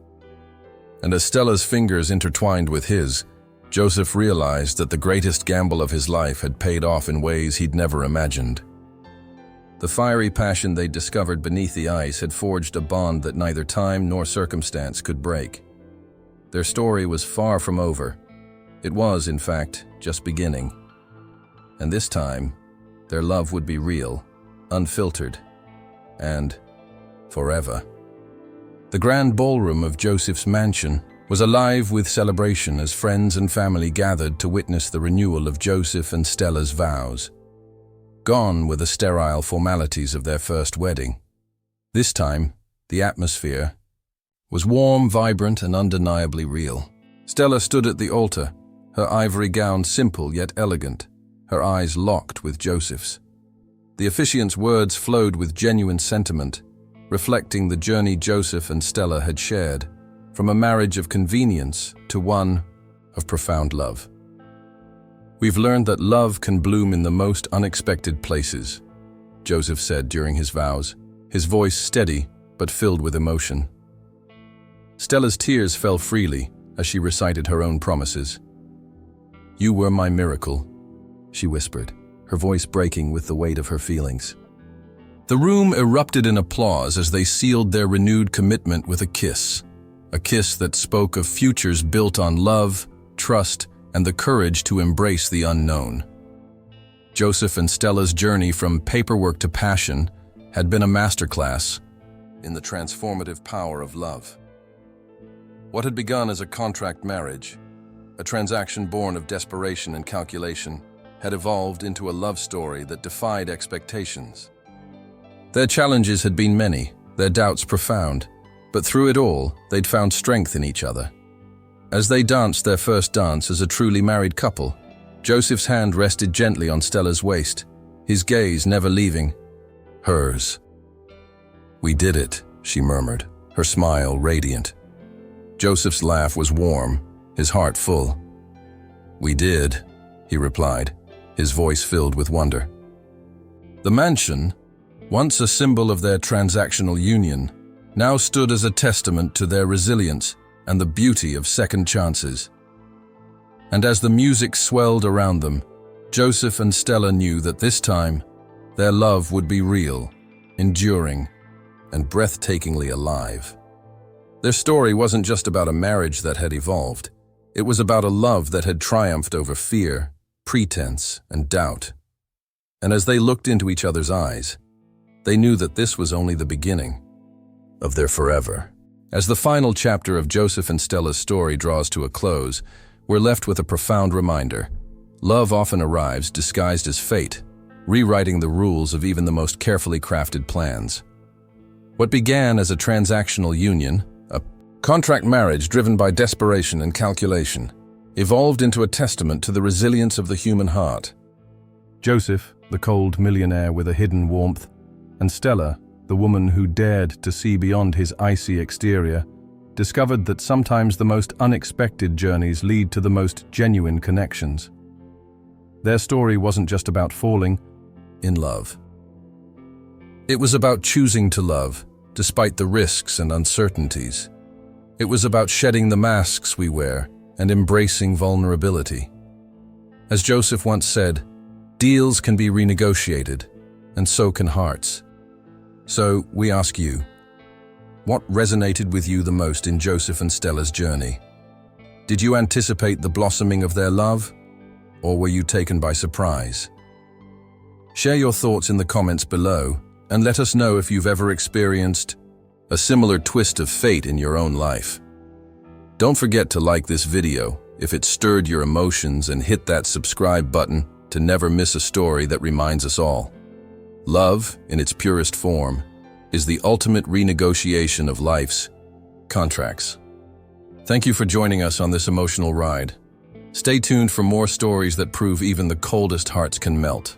And as Stella's fingers intertwined with his, Joseph realized that the greatest gamble of his life had paid off in ways he'd never imagined. The fiery passion they'd discovered beneath the ice had forged a bond that neither time nor circumstance could break. Their story was far from over. It was, in fact, just beginning. And this time, their love would be real, unfiltered, and forever. The grand ballroom of Joseph's mansion was alive with celebration as friends and family gathered to witness the renewal of Joseph and Stella's vows. Gone were the sterile formalities of their first wedding. This time, the atmosphere was warm, vibrant, and undeniably real. Stella stood at the altar, her ivory gown simple yet elegant, her eyes locked with Joseph's. The officiant's words flowed with genuine sentiment, reflecting the journey Joseph and Stella had shared, from a marriage of convenience to one of profound love. "We've learned that love can bloom in the most unexpected places," Joseph said during his vows, his voice steady but filled with emotion. Stella's tears fell freely as she recited her own promises. "You were my miracle," she whispered, her voice breaking with the weight of her feelings. The room erupted in applause as they sealed their renewed commitment with a kiss that spoke of futures built on love, trust, and the courage to embrace the unknown. Joseph and Stella's journey from paperwork to passion had been a masterclass in the transformative power of love. What had begun as a contract marriage, a transaction born of desperation and calculation, had evolved into a love story that defied expectations. Their challenges had been many, their doubts profound, but through it all, they'd found strength in each other. As they danced their first dance as a truly married couple, Joseph's hand rested gently on Stella's waist, his gaze never leaving hers. "We did it," she murmured, her smile radiant. Joseph's laugh was warm, his heart full. "We did," he replied, his voice filled with wonder. The mansion, once a symbol of their transactional union, now stood as a testament to their resilience and the beauty of second chances. And as the music swelled around them, Joseph and Stella knew that this time, their love would be real, enduring, and breathtakingly alive. Their story wasn't just about a marriage that had evolved. It was about a love that had triumphed over fear, pretense, and doubt. And as they looked into each other's eyes, they knew that this was only the beginning of their forever. As the final chapter of Joseph and Stella's story draws to a close, we're left with a profound reminder. Love often arrives disguised as fate, rewriting the rules of even the most carefully crafted plans. What began as a transactional union, a contract marriage driven by desperation and calculation, evolved into a testament to the resilience of the human heart. Joseph, the cold millionaire with a hidden warmth, and Stella, the woman who dared to see beyond his icy exterior, discovered that sometimes the most unexpected journeys lead to the most genuine connections. Their story wasn't just about falling in love. It was about choosing to love, despite the risks and uncertainties. It was about shedding the masks we wear and embracing vulnerability. As Joseph once said, deals can be renegotiated, and so can hearts. So we ask you, what resonated with you the most in Joseph and Stella's journey? Did you anticipate the blossoming of their love, or were you taken by surprise? Share your thoughts in the comments below, and let us know if you've ever experienced a similar twist of fate in your own life. Don't forget to like this video if it stirred your emotions, and hit that subscribe button to never miss a story that reminds us all. Love, in its purest form, is the ultimate renegotiation of life's contracts. Thank you for joining us on this emotional ride. Stay tuned for more stories that prove even the coldest hearts can melt.